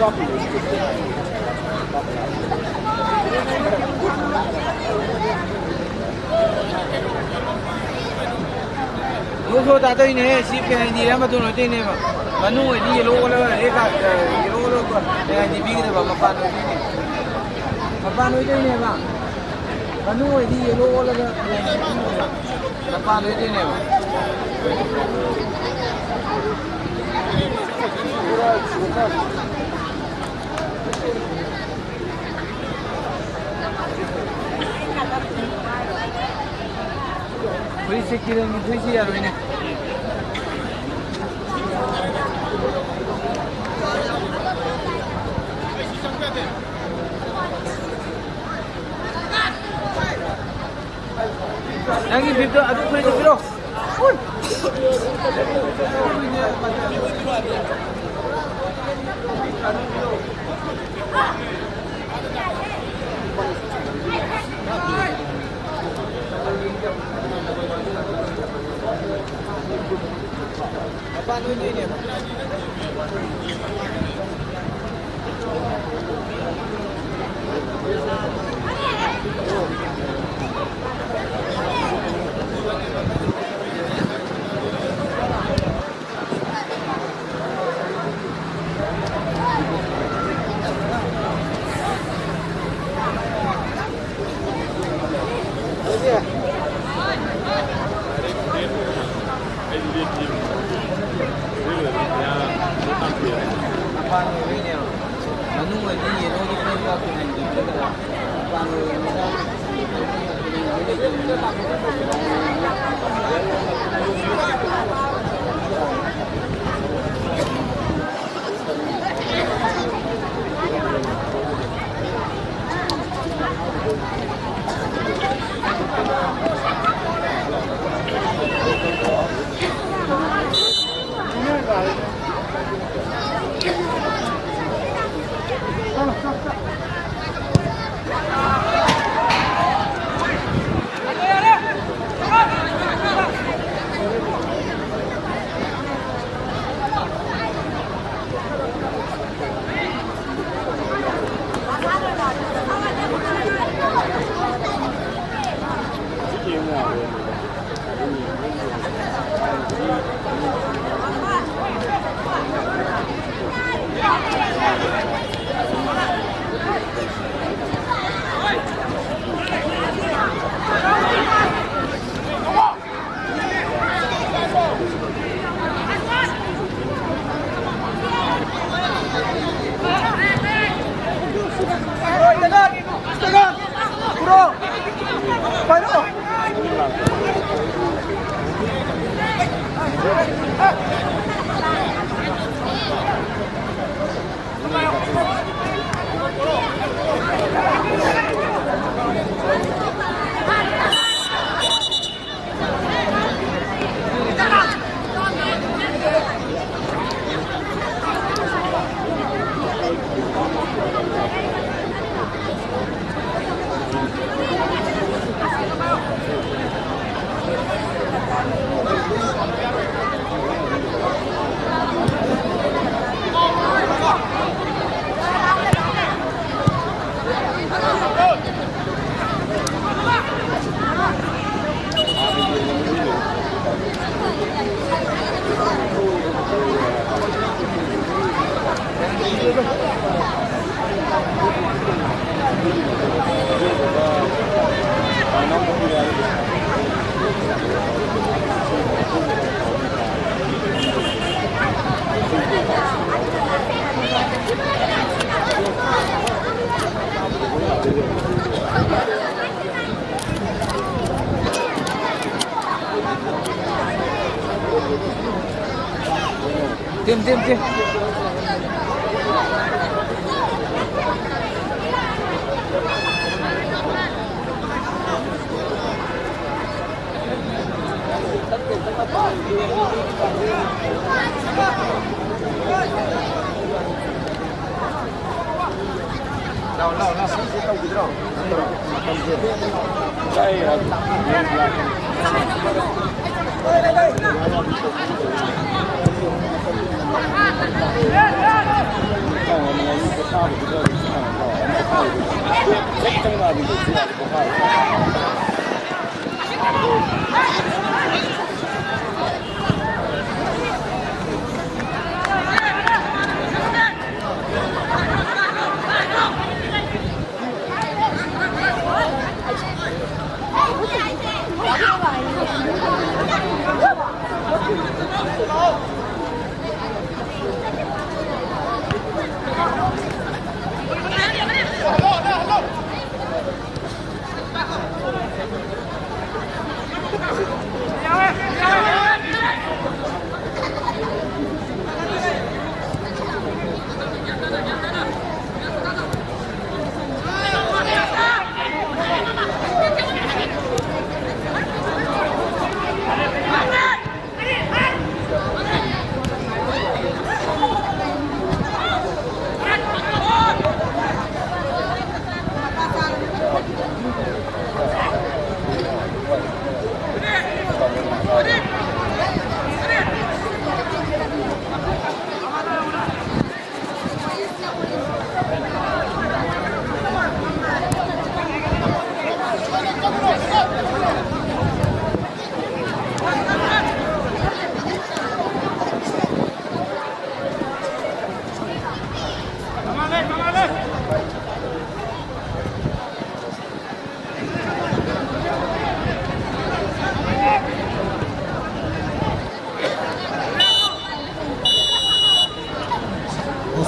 Yo so ta dai ne si ke ni ra ma tu no dai ne ma. Ma nu ni lo lo le ka lo lo ko. Ne ni bi ke ba ma pa no dai ne. Ma pa no dai ne ba. Ma nu ni lo lo le ma pa no dai ne ba. Polisi kirim polisi ya ini. Lagi video ada polisi video. Apa ini? Diam.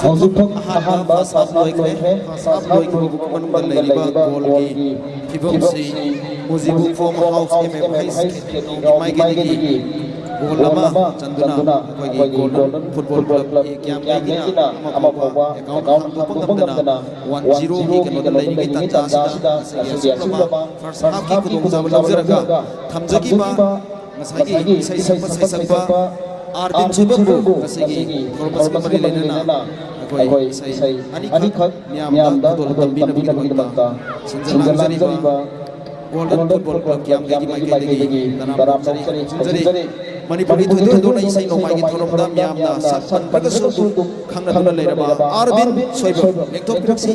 Hozupok ahamba sasab loikhe sasab loikhe manungda leiriba golgi fibam si muzibu form house em hais mai gi gol lama chanduna koi golden football club kyam gina ama pawa account to pangdana 10 hi kano da leiri gi tanja sida lama first half ki kudong jam lawjaraga thamjagi ba ngasagi sai sakpa Arvin Subbu kasigi korban mari lenana akoi sai ani khak miam da dol tambina bigta sinjana jari ba golden football club kyam gi mai gi tanam chari chari manipuri thodo do nai sai no mai gi thorom da miam na satpan paga su khangna dona leiraba Arvin Soibo lekthop raksi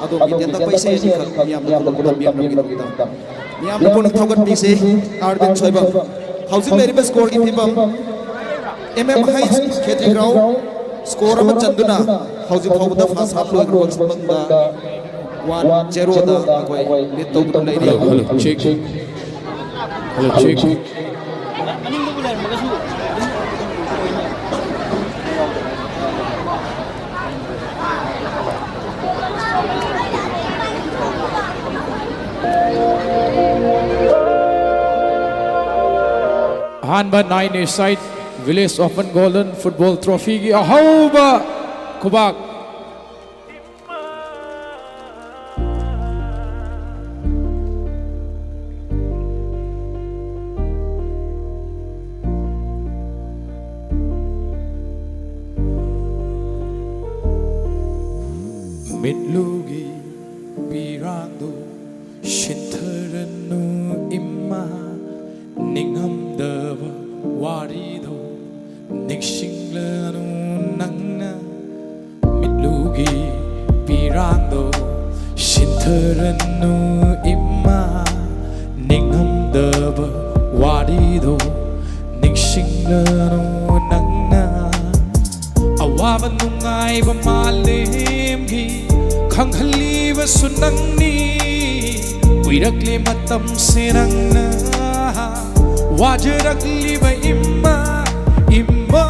ado gi tenta paise ani khak miam da golden miam gi bigta miam da pon thogat bi se Arvin Soibo housing leiriba score gi thibam MMH Khetri Ground score ama chanduna hauji phawda fast half lo gol bangda 1-0 da akoi lead to dum lai hello check Hanba 9 is side Village Open Golden Football Trophy ki ahauba kubak mitlugi pirando shintaranu imma ningamdava warido Nixinglanu nangna mitlugi pirando shintaranu imma ningamdava warido Nixinglanu nangna awaba nungai ba malemgi khanghalliba sunangni uirakle matam sirangna wajarakliba imma imma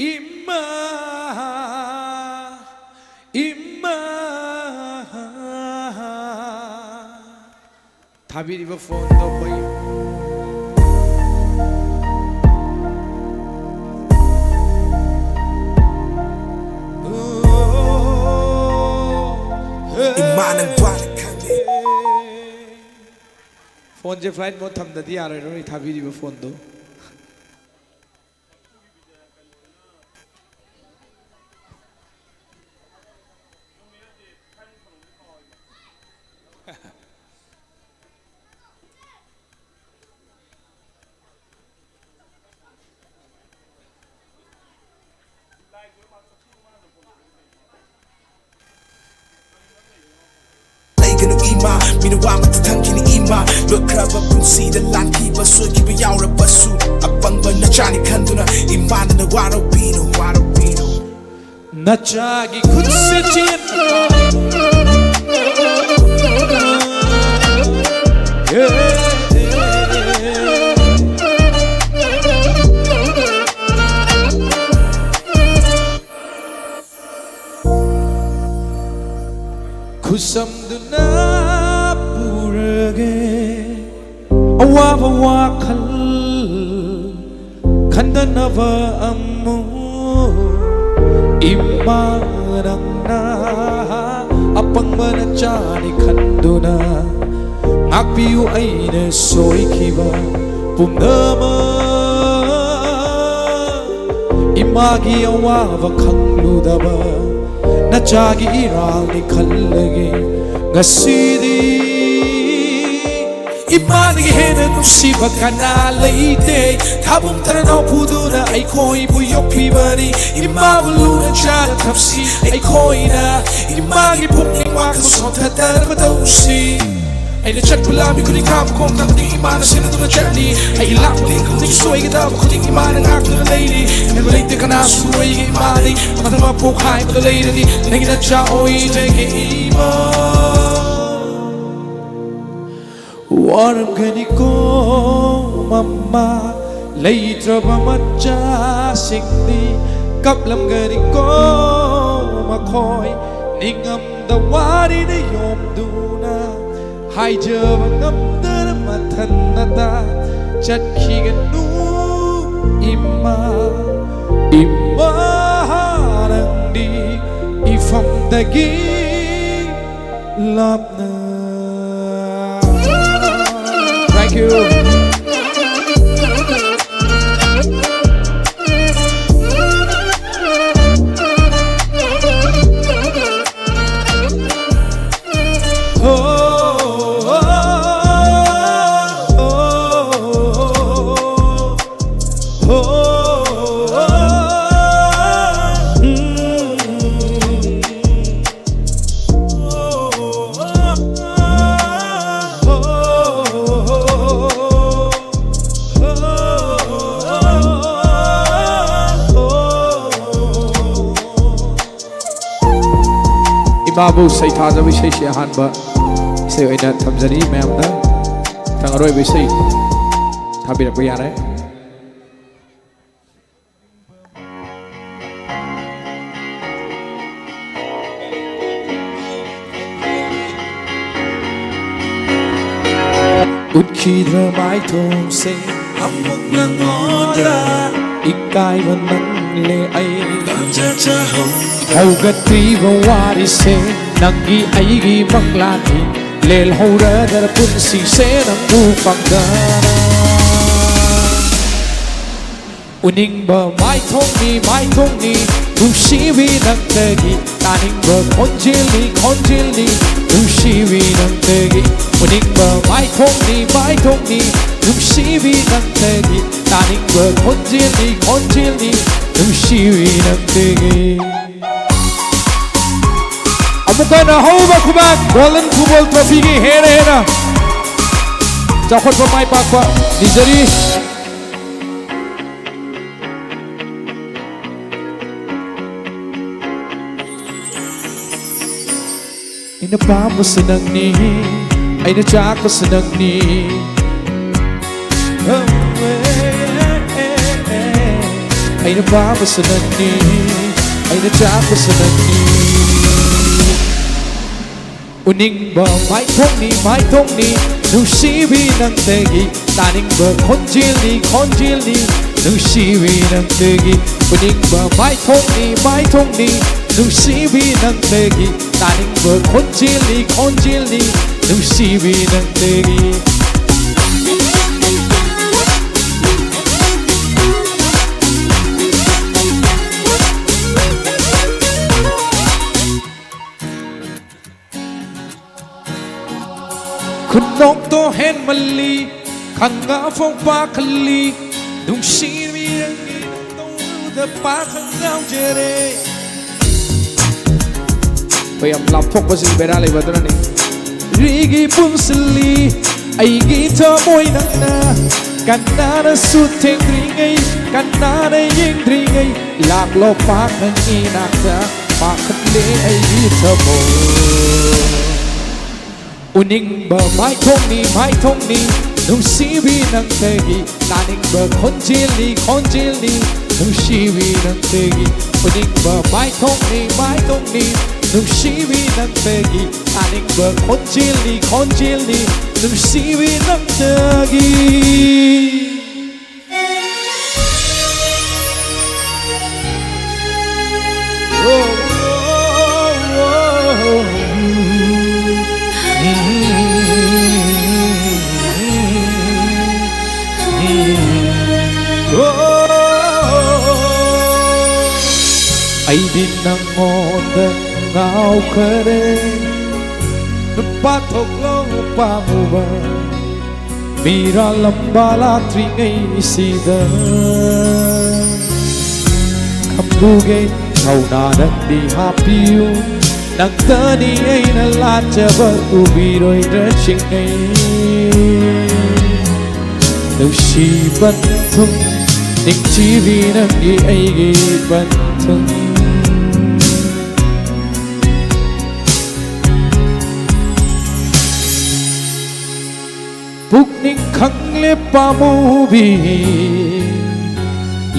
imma imma thabiriba phone do bai phone je flight mode tham da di are no thabiriba phone do มามีนว่ามันทั้งกินอีมาเลือกคราบปุ่นสีเดลันที่บะสวยที่บะยาวระบะสูอับบังบันนักจานิคันตุนะอิมานะวาราบีโนวาราบีโนนัจจากิคุดเสียจีนKusam duna purage awa bawa khal khandanava ammu imarangna apangmana chani khanduna ngakpiu aina soikhiba pumnama imagi awa va khangludaba Nachagi iralni khallage ngasidi imani hena nusiba kana leite thabum tarana phuduna ai khoi bu yokpi bani imabulu na cha thapsi ai khoi na imagi phukning wa ko sotha tar batausi ai na chat pula mi kuni kam kom tam ni imana sina tu na chatni ai lak ling ni soi ga da khuni imana ngak na lady ai leite kana soi ga imani matama pokhai ba lady ni ngi na cha oi take ima waram gani ko mama leitra ba macha singni kaplam gani ko ma khoi ningam da wari ne yom duna hai giờ và ngắm tới mà thân ta chặt khi gần nu imma đang đi ifam dagi lapna thank you Babu say thaza we say han ba say oina thamjani ma'am da thang aroi we say thabirak ba yare utkidra mai thom se hamuk na ngoda ikai ban le ai cha cha haugatri bawari se nangi aigi maklani lel haura dar punsi se nangu pagdana uning ba mai thong ni Ushivi nantegi taningba konjili Ushivi nantegi uningba mai thongni Ushivi nantegi taningba konjili Ushivi nantegi Amukana hova kubak Golden Football Trophy ki hera Chakot pa mai pakwa Nijari Ina papa senang ni Aina cakap senang ni Aina papa senang ni Aina cakap senang ni Uning ba mai thong ni Nusiwi nang tegi Taning ba konjil ni Nusiwi nang tegi Uning ba mai thong ni Nusiwi nang tegi Taning ba konjil ni Nusiwi nang tegi Kunong to hen mali Kanga phong pa kali Nusiwi nang ito pa kangaw jere Payam lapok pa si Berale ba ito na ni ꯑꯩꯒꯤ ꯄꯨꯟꯁꯤꯜꯂꯤ ꯑꯩꯒꯤ ꯊꯃꯣꯏ ꯅꯪꯅ ꯀꯅꯥꯅꯁꯨ ꯊꯦꯡꯗ꯭ꯔꯤꯉꯩ ꯀꯅꯥꯅ ꯌꯦꯡꯗ꯭ꯔꯤꯉꯩ ꯂꯥꯛꯂꯣ ꯄꯥꯛ ꯅꯪꯒꯤ ꯅꯥꯛꯇ ꯄꯥꯈꯠꯂꯦ ꯑꯩꯒꯤ ꯊꯃꯣꯏ 우닝바 마이통니 눈시비 낭대기 나닝바 건질리 눈시비 낭대기 우닝바 마이통니 눈시비 낭대기 나닝바 건질리 눈시비 낭대기 ꯑꯩꯗꯤ ꯅꯪꯉꯣꯟꯗ ꯉꯥꯎꯈꯔꯦ ꯅꯨꯄꯥ ꯊꯣꯛꯂꯣ ꯄꯥꯝꯃꯨꯕ ꯃꯤꯔꯥꯜꯂꯝꯕ ꯂꯥꯛꯇ꯭ꯔꯤꯉꯩꯁꯤꯗ ꯈꯪꯂꯨꯒꯦ ꯊꯧꯅꯥ ꯅꯪꯗꯤ ꯍꯥꯞꯄꯤꯌꯨ ꯅꯪꯇꯅꯤ ꯑꯩꯅ ꯂꯥꯠꯆꯕ ꯎꯕꯤꯔꯣꯏꯗ꯭ꯔ ꯆꯤꯡꯅꯩ ꯅꯨꯡꯁꯤꯕ ꯊꯨꯝ ꯅꯤꯡꯊꯤꯕꯤ ꯅꯪꯒꯤ ꯑꯩꯒꯤ ꯕꯟꯊꯨꯝ ꯄꯨꯛꯅꯤꯡ ꯈꯪꯂꯦ ꯄꯥꯝꯃꯨꯕꯤ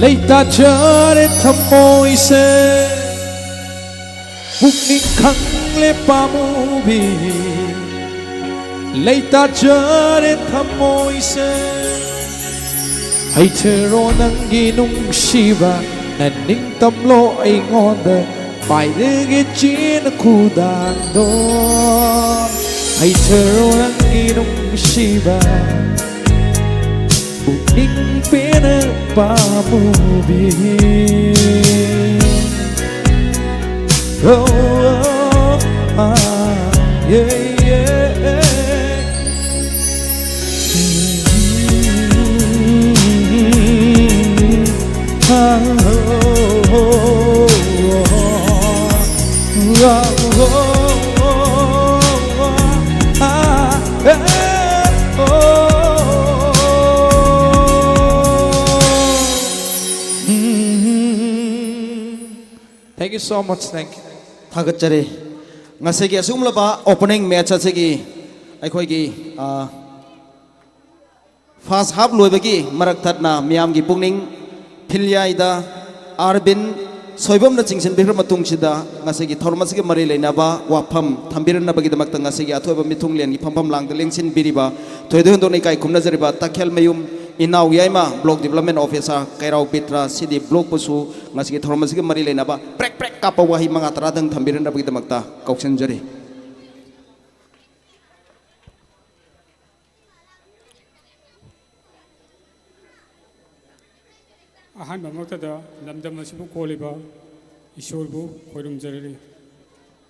ꯂꯩꯇꯥꯖꯔꯦ ꯊꯃꯣꯏꯁꯦ ꯄꯨꯛꯅꯤꯡ ꯈꯪꯂꯦ ꯄꯥꯝꯃꯨꯕꯤ ꯂꯩꯇꯥꯖꯔꯦ ꯊꯃꯣꯏꯁꯦ ꯍꯩꯊꯔꯣ ꯅꯪꯒꯤ ꯅꯨꯡꯁꯤꯕ ꯅꯅꯤꯡꯇꯝꯂꯣ ꯑꯩꯉꯣꯟꯗ ꯄꯥꯏꯔꯒꯦ ꯆꯦꯅ ꯈꯨꯗꯥꯡꯗꯣ ꯍꯩꯊꯔꯣ ꯅꯪꯒꯤ ꯅꯨꯡꯁꯤꯕ ꯄꯨꯛꯅꯤꯡ ꯄꯦꯟꯅ ꯄꯥꯝꯃꯨꯕꯤ Thank you so much. Thank you. थागतचरे ngase gi asumlaba opening match asigi akhoi first half loibagi marak thatna miyam gi pungning philyaida arbin soibam na chingsin bihra matung sida ngase gi thormas gi mari leinaba wafam thambiran na bagi damak ngase gi athoiba mithung len gi phampam lang de lengsin biriba thoido hendo nei kai khumna jariba takhel mayum inaw yaima block development officer kairau pitra cd block pusu ngase gi thormas gi mari leinaba prek kapa wahi mga taradang thambiran na bagi damak ta kauksan jari ꯑꯍꯥꯟꯕ ꯃꯛꯇꯗ ꯂꯝꯗꯝ ꯑꯁꯤꯕꯨ ꯀꯣꯜꯂꯤꯕ ꯏꯁꯣꯔꯕꯨ ꯈꯣꯏꯔꯨꯝꯖꯔꯤ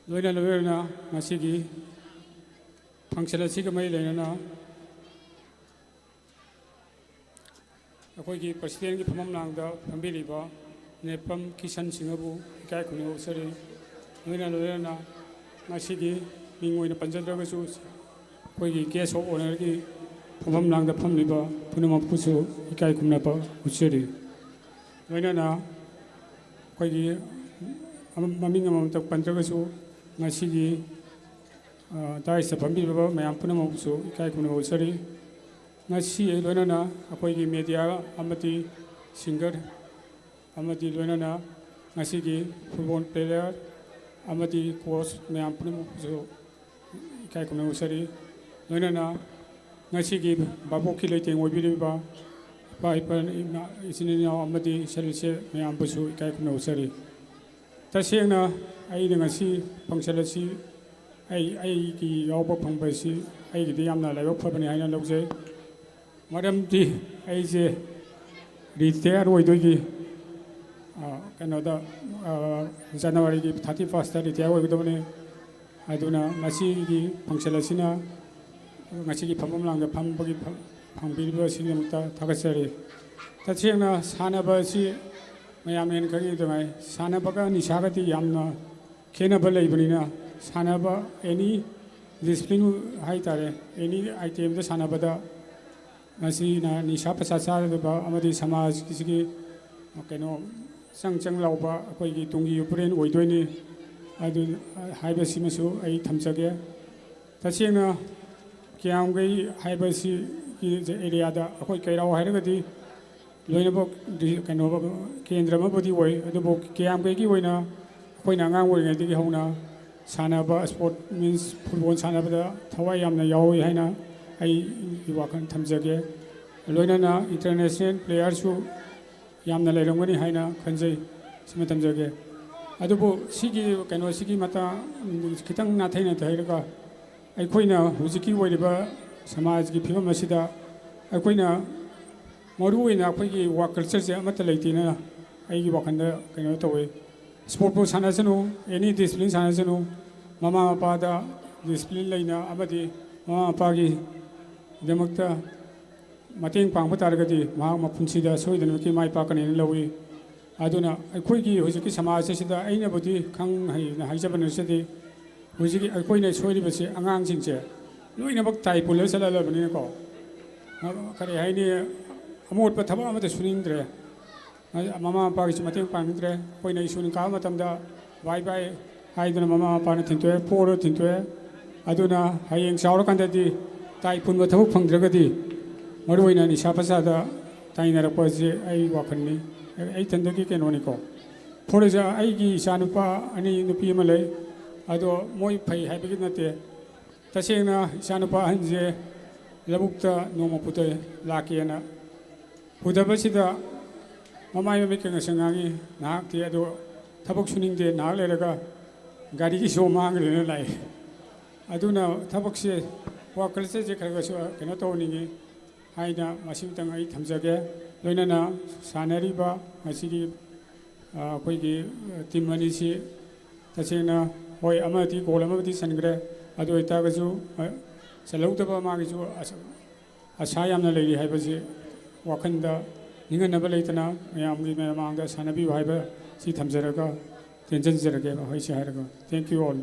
ꯂꯣꯏꯅꯅ ꯉꯁꯤꯒꯤ ꯐꯪꯁꯟ ꯑꯁꯤꯒ ꯃꯔꯤ ꯂꯩꯅꯅ ꯑꯩꯈꯣꯏꯒꯤ ꯄ꯭ꯔꯁꯤꯗꯦꯟꯒꯤ ꯐꯝꯐꯝꯂꯥꯡꯗ ꯐꯝꯕꯤꯔꯤꯕ ꯅꯦꯄꯝ ꯀꯤꯁꯟ ꯁꯤꯡꯍꯕꯨ ꯏꯀꯥꯏ ꯈꯨꯝꯅꯩ ꯎꯠꯆꯔꯤ ꯂꯣꯏꯅꯅ ꯉꯁꯤꯒꯤ ꯃꯤꯡ ꯑꯣꯏꯅ ꯄꯟꯖꯗ꯭ꯔꯒꯁꯨ ꯑꯩꯈꯣꯏꯒꯤ ꯒꯦꯁ ꯑꯣꯐ ꯑꯣꯅꯔꯒꯤ ꯐꯝꯐꯝꯂꯥꯡꯗ ꯐꯝꯂꯤꯕ ꯄꯨꯝꯅꯃꯛꯄꯨꯁꯨ ꯏꯀꯥꯏ ꯈꯨꯝꯅꯕ ꯎꯠꯆꯔꯤ ꯂꯣꯏꯅꯅ ꯑꯩꯈꯣꯏꯒꯤ ꯃꯃꯤꯡ ꯑꯃꯃꯝꯇ ꯄꯟꯗ꯭ꯔꯒꯁꯨ ꯉꯁꯤꯒꯤ ꯗꯥꯏꯁꯇ ꯐꯝꯕꯤꯔꯤꯕ ꯃꯌꯥꯝ ꯄꯨꯝꯅꯃꯛꯄꯨꯁꯨ ꯏꯀꯥꯏ ꯈꯨꯝꯅꯕ ꯎꯠꯆꯔꯤ ꯉꯁꯤ ꯂꯣꯏꯅꯅ ꯑꯩꯈꯣꯏꯒꯤ ꯃꯦꯗꯤꯌꯥ ꯑꯃꯗꯤ ꯁꯤꯡꯒꯔ ꯑꯃꯗꯤ ꯂꯣꯏꯅꯅ ꯉꯁꯤꯒꯤ ꯐꯨꯠꯕꯣꯜ ꯄ꯭ꯂꯦꯌꯔ ꯑꯃꯗꯤ ꯀꯣꯆ ꯃꯌꯥꯝ ꯄꯨꯝꯅꯃꯛꯄꯨꯁꯨ ꯏꯀꯥꯏ ꯈꯨꯝꯅꯕ ꯎꯠꯆꯔꯤ ꯂꯣꯏꯅꯅ ꯉꯁꯤꯒꯤ ꯚꯥꯕꯣꯛꯀꯤ ꯂꯩꯇꯦꯡ ꯑꯣꯏꯕꯤꯔꯤꯕ ꯏꯄꯥ ꯏꯆꯤꯟ ꯏꯅꯥꯎ ꯑꯃꯗꯤ ꯏꯆꯜ ꯏꯆꯦ ꯃꯌꯥꯝꯕꯨꯁꯨ ꯏꯀꯥꯏ ꯈꯨꯝꯅꯕ ꯎꯠꯆꯔꯤ ꯇꯁꯦꯡꯅ ꯑꯩꯅ ꯉꯁꯤ ꯐꯪꯁꯟ ꯑꯁꯤ ꯑꯩꯒꯤ ꯌꯥꯎꯕ ꯐꯪꯕ ꯑꯁꯤ ꯑꯩꯒꯤꯗꯤ ꯌꯥꯝꯅ ꯂꯥꯏꯕꯛ ꯐꯕꯅꯤ ꯍꯥꯏꯅ ꯂꯧꯖꯩ ꯃꯔꯝꯗꯤ ꯑꯩꯁꯦ ꯔꯤꯇꯥꯌꯔ ꯑꯣꯏꯗꯣꯏꯒꯤ ꯀꯩꯅꯣꯗ ꯖꯅꯋꯥꯔꯤꯒꯤ 31st ꯔꯤꯇꯥꯌꯔ ꯑꯣꯏꯒꯗꯕꯅꯤ ꯑꯗꯨꯅ ꯉꯁꯤꯒꯤ ꯐꯪꯁꯟ ꯑꯁꯤꯅ ꯉꯁꯤꯒꯤ ꯐꯝꯐꯝꯂꯥꯡꯗ ꯐꯝꯕꯒꯤ ꯐꯪꯕꯤꯔꯤꯕꯁꯤꯒꯤꯗꯃꯛꯇ ꯊꯥꯒꯠꯆꯔꯤ ꯇꯁꯦꯡꯅ ꯁꯥꯟꯅꯕ ꯑꯁꯤ ꯃꯌꯥꯝꯅ ꯍꯦꯟꯅ ꯈꯪꯉꯤꯗꯉꯥꯏ ꯁꯥꯟꯅꯕꯒ ꯅꯤꯁꯥꯒꯗꯤ ꯌꯥꯝꯅ ꯈꯦꯠꯅꯕ ꯂꯩꯕꯅꯤꯅ ꯁꯥꯟꯅꯕ ꯑꯦꯅꯤ ꯗꯤꯁꯤꯄ꯭ꯂꯤꯟ ꯍꯥꯏꯇꯥꯔꯦ ꯑꯦꯅꯤ ꯑꯥꯏꯇꯦꯝꯗ ꯁꯥꯟꯅꯕꯗ ꯃꯁꯤꯅ ꯅꯤꯁꯥ ꯄꯁꯥ ꯆꯥꯗꯕ ꯑꯃꯗꯤ ꯁꯃꯥꯖꯁꯤꯒꯤ ꯀꯩꯅꯣ ꯆꯪ ꯂꯥꯎꯕ ꯑꯩꯈꯣꯏꯒꯤ ꯇꯨꯡꯒꯤ ꯌꯨꯝꯕꯤꯔꯦꯟ ꯑꯣꯏꯗꯣꯏꯅꯤ ꯑꯗꯨ ꯍꯥꯏꯕꯁꯤꯃꯁꯨ ꯑꯩ ꯊꯝꯖꯒꯦ ꯇꯁꯦꯡꯅ ꯀꯤꯌꯥꯝꯒꯩ ꯍꯥꯏꯕꯁꯤꯒꯤ ꯑꯦꯔꯤꯌꯥꯗ ꯑꯩꯈꯣꯏ ꯀꯩꯔꯥꯎ ꯍꯥꯏꯔꯒꯗꯤ ꯂꯣꯏꯅꯃꯛ ꯀꯩꯅꯣ ꯀꯦꯟꯗ꯭ꯔ ꯑꯃꯕꯨꯗꯤ ꯑꯣꯏ ꯑꯗꯨꯕꯨ ꯀꯤꯌꯥꯝꯒꯩꯒꯤ ꯑꯣꯏꯅ ꯑꯩꯈꯣꯏꯅ ꯑꯉꯥꯡ ꯑꯣꯏꯔꯤꯉꯩꯗꯒꯤ ꯍꯧꯅ ꯁꯥꯟꯅꯕ ꯁ꯭ꯄꯣꯔꯠ ꯃꯤꯟꯁ ꯐꯨꯠꯕꯣꯜ ꯁꯥꯟꯅꯕꯗ ꯊꯋꯥꯏ ꯌꯥꯝꯅ ꯌꯥꯎꯏ ꯍꯥꯏꯅ ꯑꯩꯒꯤ ꯋꯥꯈꯜ ꯊꯝꯖꯒꯦ ꯂꯣꯏꯅꯅ ꯏꯟꯇꯔꯅꯦꯁꯅꯦꯜ ꯄ꯭ꯂꯦꯌꯔꯁꯨ ꯌꯥꯝꯅ ꯂꯩꯔꯝꯒꯅꯤ ꯍꯥꯏꯅ ꯈꯟꯖꯩ ꯁꯤꯃ ꯊꯝꯖꯒꯦ ꯑꯗꯨꯕꯨ ꯁꯤꯒꯤ ꯀꯩꯅꯣꯁꯤꯒꯤ ꯃꯇꯥꯡ ꯈꯤꯇꯪ ꯅꯥꯊꯩꯅ ꯍꯥꯏꯔꯒ ꯑꯩꯈꯣꯏꯅ ꯍꯧꯖꯤꯛꯀꯤ ꯑꯣꯏꯔꯤꯕ ꯁꯃꯥꯖꯒꯤ ꯐꯤꯕꯝ ꯑꯁꯤꯗ ꯑꯩꯈꯣꯏꯅ ꯃꯔꯨꯑꯣꯏꯅ ꯑꯩꯈꯣꯏꯒꯤ ꯋꯥꯔꯛ ꯀꯜꯆꯔꯁꯦ ꯑꯃꯠꯇ ꯂꯩꯇꯦꯅ ꯑꯩꯒꯤ ꯋꯥꯈꯜꯗ ꯀꯩꯅꯣ ꯇꯧꯋꯤ ꯁ꯭ꯄꯣꯔꯠꯄꯨ ꯁꯥꯟꯅꯁꯅꯨ ꯑꯦꯅꯤ ꯗꯤꯁꯤꯄ꯭ꯂꯤꯟ ꯁꯥꯟꯅꯁꯅꯨ ꯃꯃꯥ ꯃꯄꯥꯗ ꯗꯤꯁꯤꯄ꯭ꯂꯤꯟ ꯂꯩꯅ ꯑꯃꯗꯤ ꯃꯃꯥ ꯃꯄꯥꯒꯤꯗꯃꯛꯇ ꯃꯇꯦꯡ ꯄꯥꯡꯕ ꯇꯥꯔꯒꯗꯤ ꯃꯍꯥꯛ ꯃꯄꯨꯟꯁꯤꯗ ꯁꯣꯏꯗꯅꯃꯛꯀꯤ ꯃꯥꯏ ꯄꯥꯛꯀꯅꯤꯅ ꯂꯧꯏ ꯑꯗꯨꯅ ꯑꯩꯈꯣꯏꯒꯤ ꯍꯧꯖꯤꯛꯀꯤ ꯁꯃꯥꯖ ꯑꯁꯤꯗ ꯑꯩꯅꯕꯨꯗꯤ ꯈꯪ ꯍꯩꯅ ꯍꯥꯏꯖꯕ ꯅꯠꯆꯗꯦ ꯍꯧꯖꯤꯛꯀꯤ ꯑꯩꯈꯣꯏꯅ ꯁꯣꯏꯔꯤꯕꯁꯤ ꯑꯉꯥꯡꯁꯤꯡꯁꯦ ꯂꯣꯏꯅꯃꯛ ꯇꯥꯏ ꯄꯨꯜꯂ ꯆꯠꯍꯜꯂꯕꯅꯤꯅꯀꯣ ꯀꯔꯤ ꯍꯥꯏꯅꯤ ꯑꯃꯣꯠꯄ ꯊꯕꯛ ꯑꯃꯇ ꯁꯨꯅꯤꯡꯗ꯭ꯔꯦ ꯃꯃꯥ ꯃꯄꯥꯒꯤꯁꯨ ꯃꯇꯦꯡ ꯄꯥꯡꯅꯤꯡꯗ꯭ꯔꯦ ꯑꯩꯈꯣꯏꯅ ꯁ꯭ꯀꯨꯜ ꯀꯥꯕ ꯃꯇꯝꯗ ꯕꯥꯏ ꯕꯥꯏ ꯍꯥꯏꯗꯨꯅ ꯃꯃꯥ ꯃꯄꯥꯅ ꯊꯤꯟꯇꯣꯛꯑꯦ ꯄꯣꯔꯣ ꯊꯤꯟꯇꯣꯛꯑꯦ ꯑꯗꯨꯅ ꯍꯌꯦꯡ ꯆꯥꯎꯔꯀꯥꯟꯗꯗꯤ ꯇꯥꯏ ꯄꯨꯟꯕ ꯊꯕꯛ ꯐꯪꯗ꯭ꯔꯒꯗꯤ ꯃꯔꯨꯑꯣꯏꯅ ꯅꯤꯁꯥ ꯄꯁꯥꯗ ꯇꯥꯏꯅꯔꯛꯄꯁꯦ ꯑꯩ ꯋꯥꯈꯜꯅꯤ ꯑꯩ ꯏꯊꯟꯗꯒꯤ ꯀꯩꯅꯣꯅꯤꯀꯣ ꯐꯣꯔ ꯑꯦꯛꯖꯥꯝꯄꯜ ꯑꯩꯒꯤ ꯏꯆꯥꯅꯨꯄꯥ ꯑꯅꯤ ꯅꯨꯄꯤ ꯑꯃ ꯂꯩ ꯑꯗꯣ ꯃꯣꯏ ꯐꯩ ꯍꯥꯏꯕꯒꯤ ꯅꯠꯇꯦ ꯇꯁꯦꯡꯅ ꯏꯆꯥꯅꯨꯄꯥ ꯑꯍꯟꯁꯦ ꯂꯧꯕꯨꯛꯇ ꯅꯣꯡꯃ ꯄꯨꯊꯣꯛꯑꯦ ꯂꯥꯛꯀꯦꯅ ꯄꯨꯊꯕꯁꯤꯗ ꯃꯃꯥꯏ ꯃꯃꯤꯠ ꯀꯩꯅꯣꯁꯦ ꯉꯥꯡꯉꯤ ꯉꯥꯏꯍꯥꯛꯇꯤ ꯑꯗꯣ ꯊꯕꯛ ꯁꯨꯅꯤꯡꯗꯦ ꯉꯥꯏꯍꯥꯛ ꯂꯩꯔꯒ ꯒꯥꯔꯤꯒꯤ ꯁꯣ ꯃꯥꯡꯈ꯭ꯔꯦꯅ ꯂꯥꯛꯑꯦ ꯑꯗꯨꯅ ꯊꯕꯛꯁꯦ ꯋꯥꯔꯛ ꯀꯜꯆꯔꯁꯦ ꯈꯔ ꯈꯔꯁꯨ ꯀꯩꯅꯣ ꯇꯧꯍꯟꯅꯤꯡꯉꯤ ꯍꯥꯏꯅ ꯃꯁꯤꯃꯇꯪ ꯑꯩ ꯊꯝꯖꯒꯦ ꯂꯣꯏꯅꯅ ꯁꯥꯟꯅꯔꯤꯕ ꯉꯁꯤꯒꯤ ꯑꯩꯈꯣꯏꯒꯤ ꯇꯤꯝ ꯑꯅꯤꯁꯤ ꯇꯁꯦꯡꯅ ꯍꯣꯏ ꯑꯃꯗꯤ ꯒꯣꯜ ꯑꯃꯕꯨꯗꯤ ꯆꯟꯈ꯭ꯔꯦ ꯑꯗꯨ ꯑꯣꯏꯇꯥꯔꯒꯁꯨ ꯆꯜꯍꯧꯗꯕ ꯃꯥꯒꯤꯁꯨ ꯑꯁꯥ ꯌꯥꯝꯅ ꯂꯩꯔꯤ ꯍꯥꯏꯕꯁꯤ ꯋꯥꯈꯜꯗ ꯅꯤꯡꯍꯟꯅꯕ ꯂꯩꯇꯅ ꯃꯌꯥꯝꯒꯤ ꯃꯃꯥꯡꯗ ꯁꯥꯟꯅꯕꯤꯌꯨ ꯍꯥꯏꯕ ꯁꯤ ꯊꯝꯖꯔꯒ ꯇꯦꯟꯖꯟꯖꯔꯒꯦ ꯋꯥꯍꯩꯁꯤ ꯍꯥꯏꯔꯒ ꯊꯦꯡꯛ ꯌꯨ ꯑꯣꯜ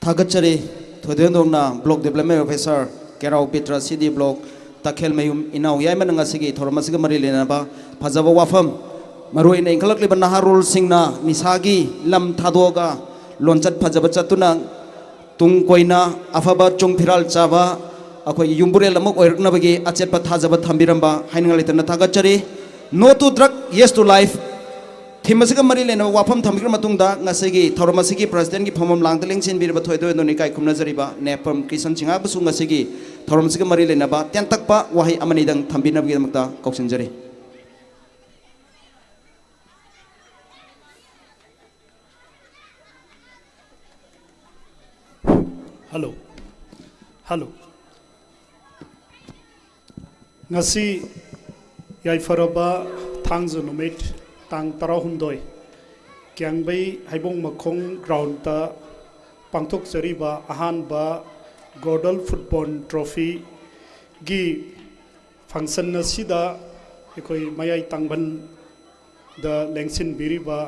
थागतचरी थोदेंदोंना ब्लॉक डेवलपमेंट ऑफिसर केराव पित्रा सिडी ब्लॉक तखेल मयूम इनाव यामन ngasi थोरमसिग मरि लेनाबा फजब वाफम मरुइन इंखलकलिब नाहारुल सिंगना निसागी लम थादोगा लोनचत फजब चतुना तुंग कोइना अफबा चुंग फिराल चाबा अखोय युम्बुरेल अमुक ओइरकनबगी अचेतप थाजब थंबिरंबा हाइनगलितना थागतचरी no to drug yes to life थीमसिग मरि लेना वाफम थंबिग्र मतुंगदा ngasi थोरमसिगी प्रेसिडेंट की फमम लांगद लेंसिन बिरब थोयदो नोनि काय खुमनजरिबा नेपम किसन सिंगा बसु ngasi थोरमसिग मरि लेनाबा तेंतकपा वाहि अमनिदंग थंबिनबगी दमकता कौसनजरी hello hello ngasi yaifaraба thangzu numit tang tarahumdoi kyangbai haibong makhong ground ta pangthok chariba ahanba godal football trophy gi function na sida ekoi mayai tangban da lengsin biriba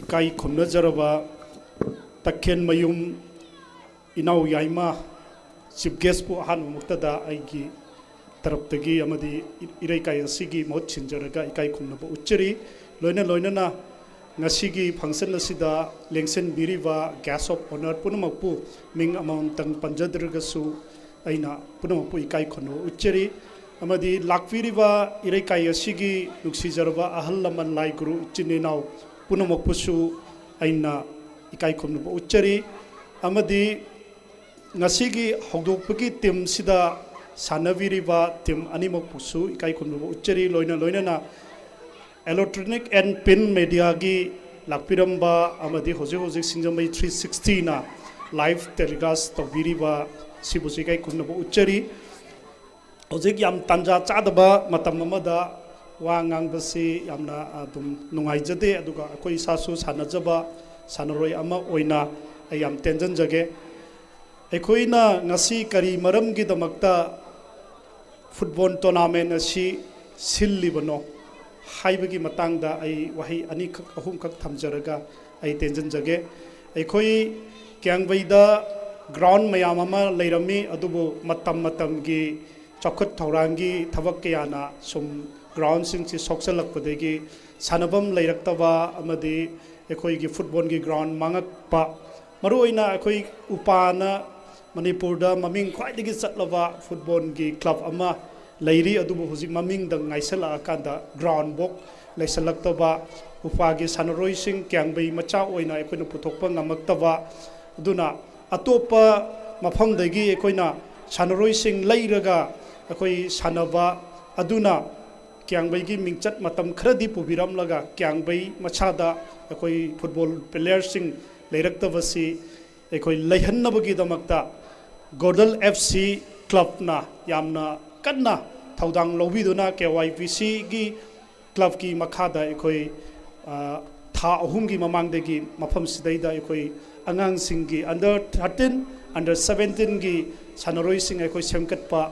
ikai khomna jaraba takhen mayum inau yaima chief guest pu ahan muktada aigi तरफ इरई काय महूत छिंजरगा इकाई खुमनब उच्चरी लोइना ना function लेंसन बीरीबा guest of honour पुनमपु मिंग अमाउंटंग पंजद्रगसु अइना पुनमपु इकाई खुनो उच्चरी लाक्पीरीबा इरई काय नुक्सीजरबा अहल लमन लाई गुरु चिनिनाव पुनमपुसु अइना इकाई खुमनब उच्चरी हौदोकपगी टीम सिदा सानवीरीबा टीम अनिमक पुसु इकाई खुमनब उच्चरी लोइना इलेक्ट्रॉनिक एंड प्रिंट मीडिया की लाक्पीरंबा होजे सिंजमई 360 ना लाइव टेलीकास्ट तौबीरीबा सिबुसु इकाई खुमनब उच्चरी होजे याम तंजा चादबा मतम अमदा वा ngangbasi yamna adum nungaijade aduga akoi sasu sanajaba sanaroi ama oina ayam tenjan jage ekoina ngasi kari maram gi damakta football tournament asi sillibano हाइबगी मतंगदा आई वही अनी अहुम खक थमजरगा आई tension जगे अखोई क्यांगबईदा ground मयाम अमा लेरमी अदुबो मतम मतम की चौखट थौरांगी थबक कयाना सुम ग्राउंड सिंग से सोक्सलकपदगी सानबम लेरक्तबा अमदी अखोई फुटबॉल की ग्राउंड मांगकपा मरुओइना अखोई उपाना मणिपुरदा ममिंग ख्वाइदगी चटलबा फुटबॉल की क्लब अमा लेरी अदुबो हुजिक ममिंग the ngaisala akanda ground bok leisalaktoba upagi sanroising kyangbai macha oina ekoina puthokpa ngamaktaba aduna atopa mafamdagi ekoina sanroising leiraga ekoi sanaba aduna kyangbai gi mingchat matam khradi pubiramlaga kyangbai machada ekoi football player sing leiraktabasi ekoi leihannabagi damakta Godal FC club na yamna कन्ना थौदांग लौबीदुना KYPC की club की मखादा एकोई था अहुम की ममांगदगी मफम सिदैदा एकोई अंगांग सिंह की under 13 under 17 की सानरोई सिंह एकोई सेमकटपा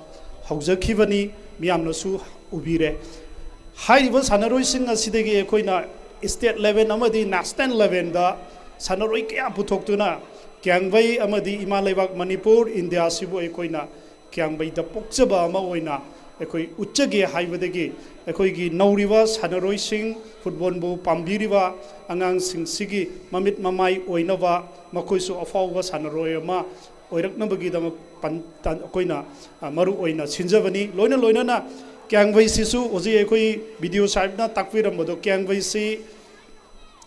हौजखिबनी मियामनसु उबिरे हाइरिबो सानरोई सिंह असिदगी एकोइना स्टेट लेवल अमदी नेशनल लेवल दा सानरोई क्या पुथोक्तुना क्यांगबई अमदी इमा लेबाक मणिपुर इंडिया सिबो एकोइना क्यांगबई द पोक्चबा अमा ओइना एकोई उच्चगे हाइबदगी एकोइगी नौरिबा सानरोई सिंह फुटबॉल बो पाम्बिरिबा अंगांग सिंह सिगी ममित ममाई ओइनबा मखोइसु अफावबा सानरोई अमा ओइरकनबगी दम पंतन कोइना मरु ओइना सिंजबनी लोइना लोइना क्यांगबई सिसु ओजी एकोई वीडियो साइबना ताकविरमबदो क्यांगबई सि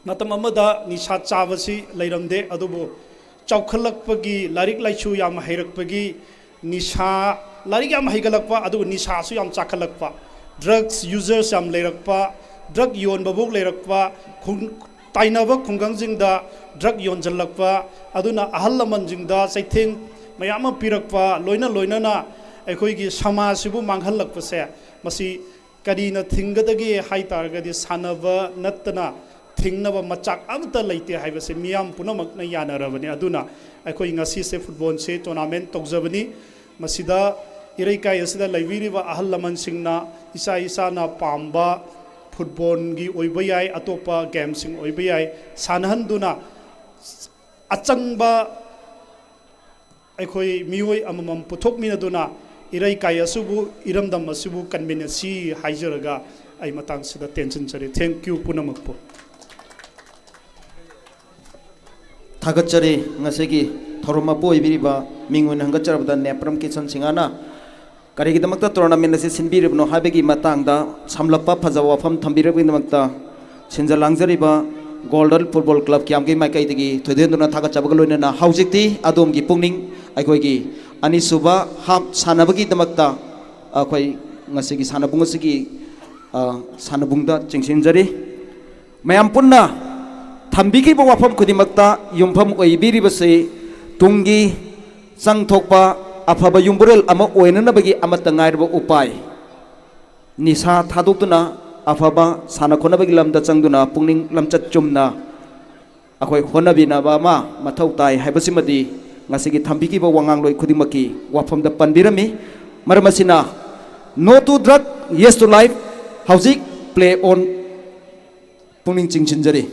मतम अमदा निशा चाबसी लेरमदे अदुबो चौखलकपगी लारिक लाइचु याम हैरकपगी निशा लारिक याम हैगलकपा अदु निशासु याम चाखलकपा ड्रग्स यूजर्स याम लेरकपा ड्रग योन बबुक लेरकपा ताइनब खुंगंजिंगदा ड्रग योनजलकपा अदुना अहल लमनजिंगदा चैथेंग मयाम पिरकपा लोइना लोइना अखोइगी समाजसिबु मांगहलकपसे मसी कदीना थिंगदगी हाइतारगदी सानब नत्तना थिंगनब मचाक अमता लेते हाइबसे मियाम पुनमकना यानरबनी अदुना अखोइ ngasi से फुटबॉल से टूर्नामेंट तौजबनी मसिदा इरैकाय असिदा लैबिरिबा अहल लमन सिंगना इसा इसाना पाम्बा फुटबॉल की ओइबा याय अतोपा गेम सिंग ओइबा याय सानहनदुना अचंबा अखोइ मियोय अममम पुथोकमिनदुना इरैकाय असुबु इरमदम असुबु कन्वेनेंसी हाइजरगा आई मतंग सिदा टेंशन चरे थैंक यू पुनमकपो थागतचरी ngasi thoroma poibiriba mingun hangatcharabda nepram kitchen singana karigidamakta tournament ase sinbiribno habegi matangda samlappa phajawa pham thambirabgidamakta sinjalangjariba golden football club kyamgi maikaidagi thoidenduna thagachabaga loinana haujikti adomgi pungning aikoigi anisuba hap sanabagi damakta akhoi ngasigi sanabung asigi sanabungda chingsinjari mayam punna थम्बिकी वाफम खुदिमक्ता युमफम ओइबिरिबसे Tungi संगथोकपा अफब युमबुरेल अमा ओइननबगी अमता ngairब उपाय निशा थादोक्तुना अफब सानखोनबगी lambda चंगदुना पुंगनिंग लमचत Chumna अखोय होनबिनाबा मा मथौ ताय हाइबसिमदि ngasiगी थम्बिकी वांगांग लोइ खुदिमकी वाफम द पनबिरमी मरमसिना no to drug yes to life हाउजिक प्ले ऑन पुंगनिंग चिंगचिनजरी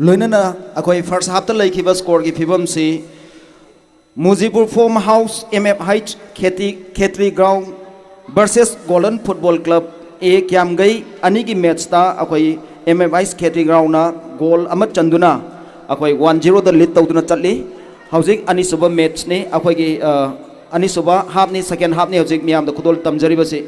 लोइनना अखोई फर्स्ट हाफ लेखिबा स्कोर की फिबम से मुजीपुर फॉर्म हाउस MF हाइट खेतरी ground versus golden football club ए क्यामगई अनी की मैच ता अखोई MF हाइट खेतरी ग्राउंड ना गोल अमत चंदुना अखोई 1-0 द लीड तौदुना चली हौजिक अनीसुबा मैच ने अखोई की अनीसुबा हाफ ने सेकेंड हाफ ने हौजिक मियाम the खुदोल तमजरिबसे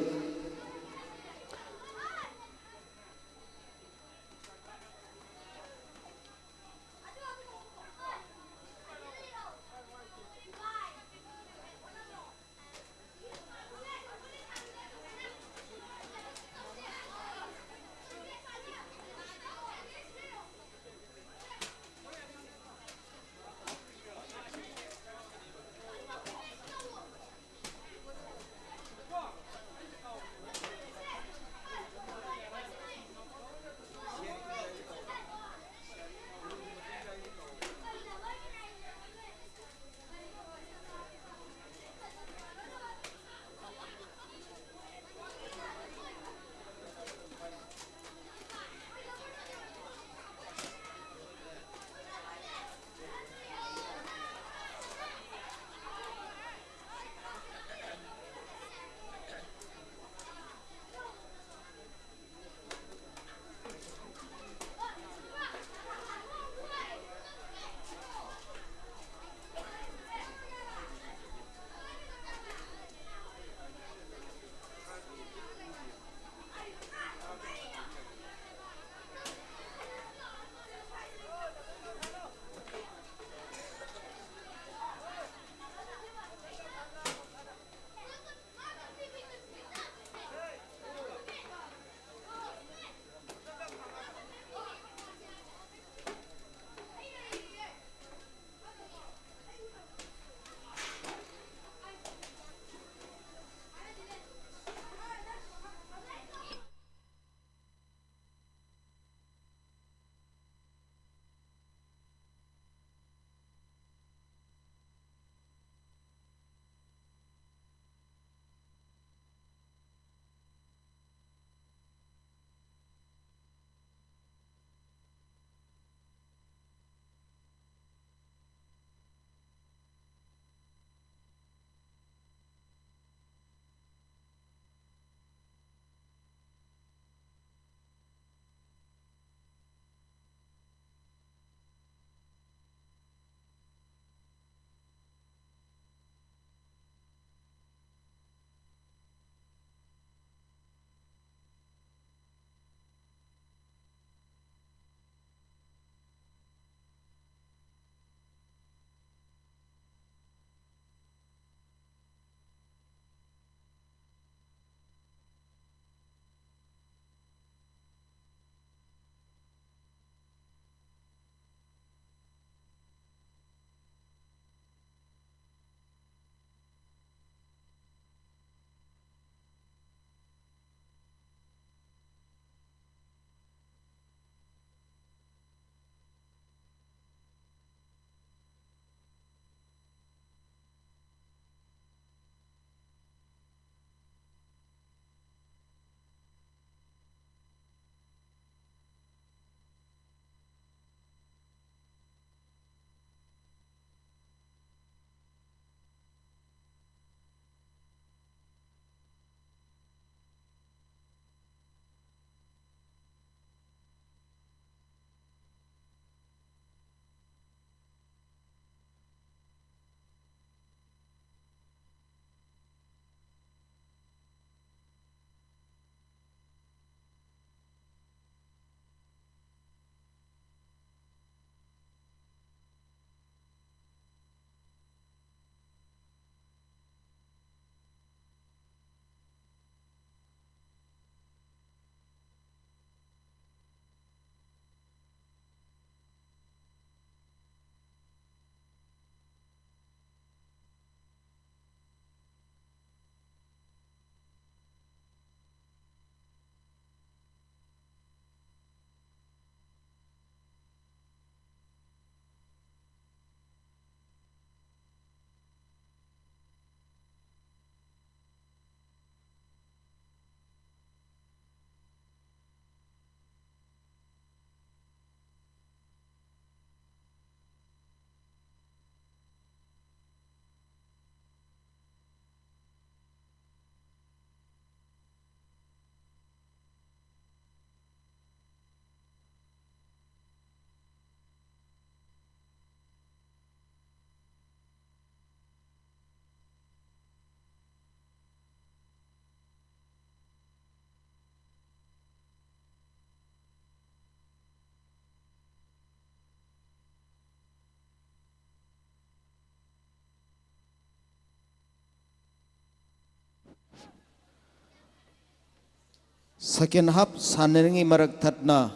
second half saneringi marak thatna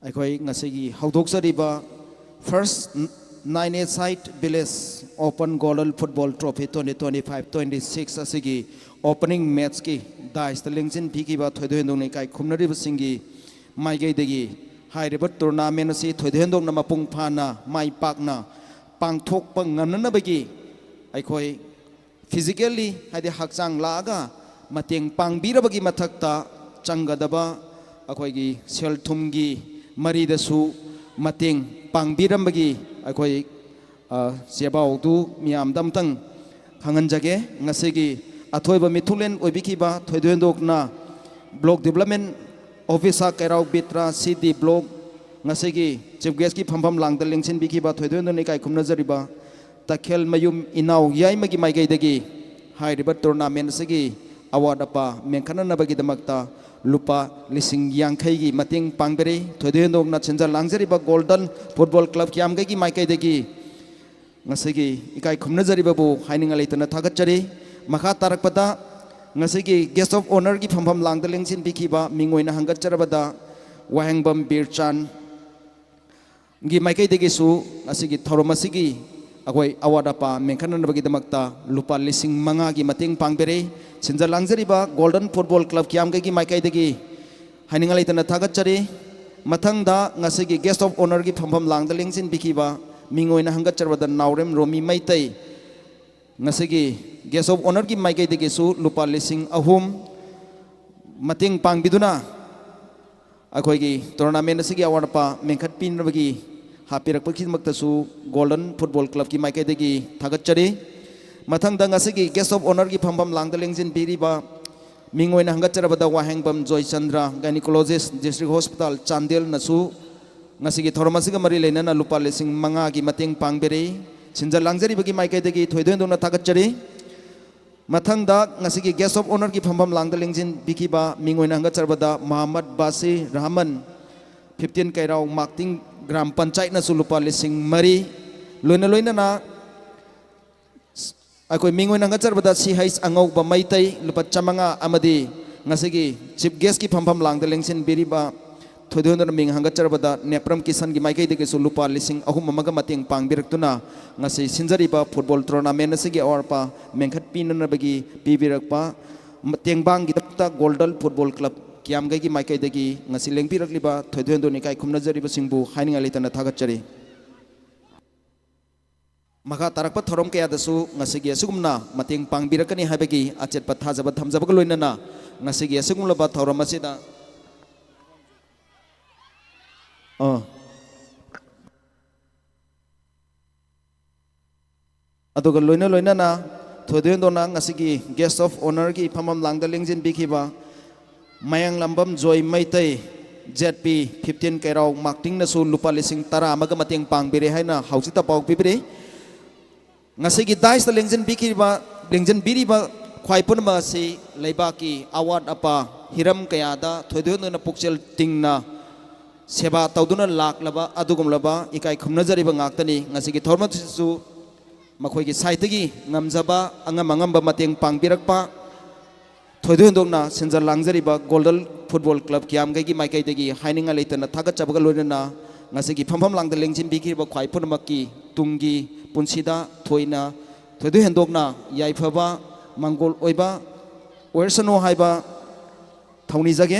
akhoi ngasigi haudoksariba first 9 side village open golden football trophy 2025-26 asigi opening match ki dais lingsin phiki ba thoidhendong nei kai khumnari singi mai gai degi hairiba tournament asi thoidhendong na mapung phana mai pakna pangthok pang ngamna bagi akhoi physically hadi hakchang laga mateng pangbirabagi mathakta changadaba akhoi sel thumgi mari dasu mateng pangbirambagi akhoi sebau tu miam damtang khanganjage ngasigi athoiba mithulen oibikiba thoidhendokna block development officer kairau bitra city block ngasigi chief guest ki phampham langda lengsin bikiba thoidhendone kai khumna jariba takhel mayum inau yai magi mai gai dagi hairiba tournament sigi award apa mengkhana nabagi damakta lupa lising yang khai gi mating pangbere thoidhendok na chenja langjari ba golden football club kiam gai gi mai kai dagi ngasigi ikai khumna jariba bu haininga leitana thagachari makha tarakpada ngasigi guest of honor gi phampham langda lengsin bikiba mingoina hangacharabada wahangbam birchan gi mai kai dagi su ngasigi thoromasigi akhoi award apa mengkhana nabagi damakta lupa lising manga gi mating pangbere chenja langjari ba golden football club kiam gai gi mai kai dagi haininga leitana thagachari mathangda ngasigi guest of honor gi phampham langda lengsin bikiba mingoina hangacharabada naurem romi maitai ngasigi guest of honor gi mai kai dagi su lupa lising ahum mating pangbiduna akhoi gi tournament asigi award pa mengkhat pinrabagi hapirak pakhimakta su golden football club ki mai kai dagi thagachari mathang da ngasigi guest of honor gi phampham langda lengjin biriba mingoina hangacharabada wahangbam joy chandra gynecologist district hospital chandel nasu ngasigi thormasiga mari leinana lupa lising manga gi mating pangbere chinja langjari bagi mai kai dagi thoidhendona thagachari mathang da ngasigi guest of honor gi phampham langda lengjin bikiba mingoina hangacharabada muhammad basi rahman 15 kairau marketing gram panchayat na sulupa lising mari loina na akoi mingoy nang gacar bada si hais angau ba maitai lupa chamanga amadi ngasigi chief guest ki phampham langda lengsin biriba thoidondor ming hangacar bada nepram kisan gi maikai de sulupa lising ahum amaga mating pangbirak-tuna ngasi sinjari ba football tournament asigi orpa mengkhat pinana bagi pibirak-pa tengbang gi tapta golden football club kiam gai gi maikai degi ngasi lengpirak liba thoidondor ni kai khumna jari ba singbu haininga leitana thagachari maka tarakpa thorom kaya dasu ngasigi asugumna mating pangbirakani habagi achet patha jaba thamjaba loinana ngasigi asugumla ba thorom asida aduga loinana thoidondona ngasigi guest of honor gi phamam langda lengjin bikiba mayang lambam joy maitai ZP 15 kairau marketing na su lupa lising tara amaga mating pangbire haina hausita pau pibire ngasigi dais lengjen biriba khwaipun ma si leibaki award apa hiram kayada thoidondona pukchel tingna seba tauduna laklaba adugumlaba ikai khumna jariba ngaktani ngasigi thormatisu makhoi gi saitagi ngamjaba angam mateng pangbirakpa thoidondona senjar langjariba golden football club kiam gai gi maikai degi haininga leitana thagachabaga loinana ngasigi phampham langda lengjin bikirba khwaipun makki tungi punsida thoina thoidu hendokna yaifaba mangol oiba oersano haiba thauni jage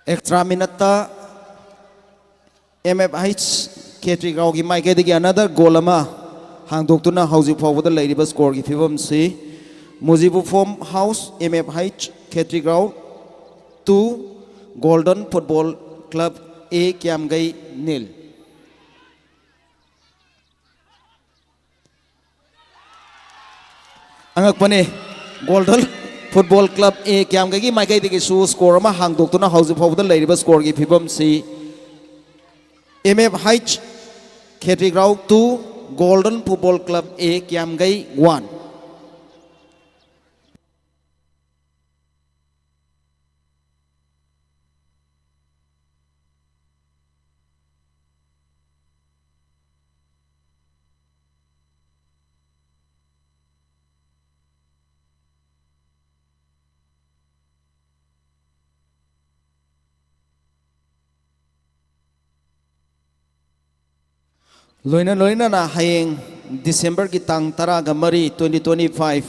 extra minute MFH Ketri Grau ki mai ke another goal ama hangdoktuna hausi forward lady score ki fibam si Muzibu Form House MFH Ketri Grau 2 Golden Football Club A Kiamgai nil. Angak pane Golden Football Club A Kiamgai ki mai kai digi su score ama hangdoktuna hausi forward lady score ki fibam si MFH Ketri Grau 2 Golden Football Club A Kiamgai 1. Loina loina na hayeng December ki tang tara ga mari 2025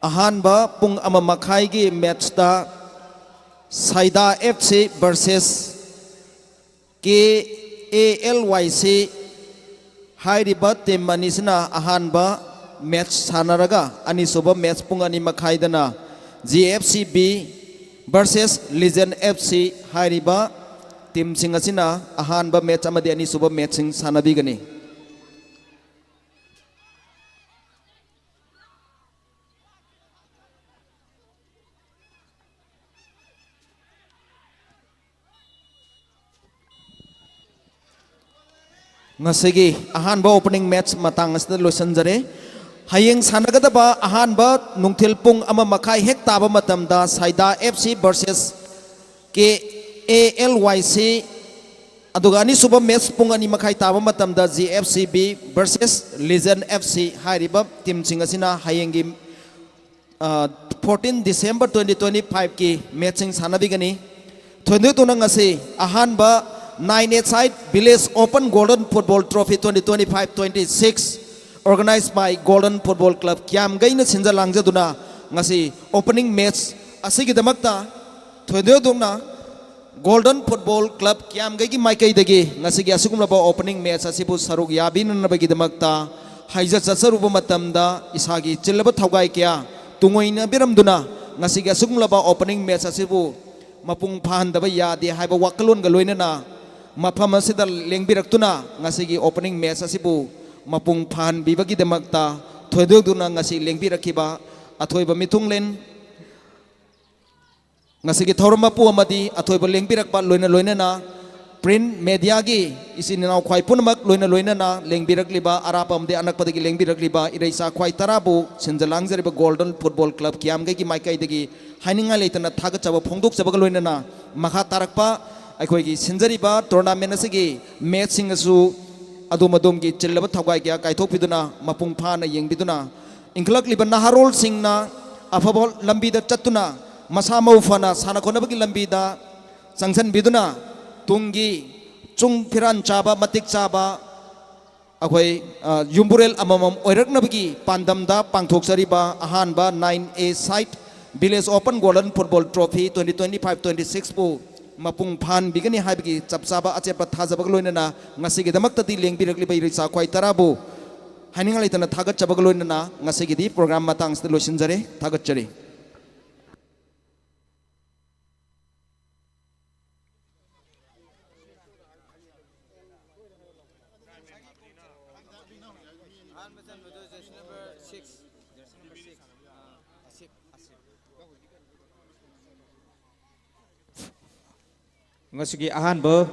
ahan ba pung ama makhai gi match da Saida FC versus KALYC hairiba team manisna ahan ba match sanaraga ani soba match pung ani makhai dana GFCB versus Legend FC hairiba team singasina ahan ba match amadi ani suba match sing sanabigani ngasigi ahan ba opening match matang asda losanjare hayeng sanagadaba ahan ba nungthil pung ama makhai hek taba matamda Saida FC versus KALYC aduga ani suba match pung ani makhai taba matamda GFCB versus Legend FC hairiba team singasina hayengi 14 December 2025 ki matching sanabigani thondu tunang ase ahan ba 9-8 Village Open Golden Football Trophy 2025-26 organized by Golden Football Club Kiamgai na sinja langjaduna ngasi opening match asigi damakta thondu tungna Golden Football Club Kiamgai ki maikai dagi ngasi gi asugumna ba opening match asibu saruk yabin na bagi damakta haija chasaruba matamda isagi chillaba thaugai kya tungoina biramduna ngasi gi asugumna ba opening match asibu mapung phandaba yade haiba wakalon ga loinana mafam asida lengbirakuna ngasi opening match asibu mapung phan bibagi demakta thoidoduna ngasi lengbirakiba athoiba mitunglen ngasi thorma pu amadi athoiba lengbirakpa loina na print media gi isininaw khwai punmak loina na lengbirakliba arapam de anakpadagi lengbirakliba iraisa khwai tarabu sinjalangjariba Golden Football Club Kiamgai gi maikai dagi haininga leitana thaga chaba phongdok chaba loina na makha tarakpa अखोई सिंजरीबा tournament असगी match सिंगसु अदुमदुम की चिल्लबा थौगाई क्या कायथोपिदुना मपुंग फाना यंगबिदुना इंखलकलिबा नाहारोल सिंगना अफबोल लंबीदा चत्तुना मसा मौफाना साना खोनबगी लंबीदा संगसन बिदुना तुंगी चुंग फिरान चाबा मतिक चाबा अखोई युम्बुरेल अममम ओइरकनबगी पांदमदा पांगथोकसरीबा अहानबा 9A site village open golden football trophy 2025-26 पु mapung phan bigani haibgi chapchaba achepa thajabag loinana ngasigi damaktati lengbirakli bai risa khwai tarabu haninga leitana thagat chabag loinana ngasigi di program matang sta losinjare thagat chari ngasigi ahan ba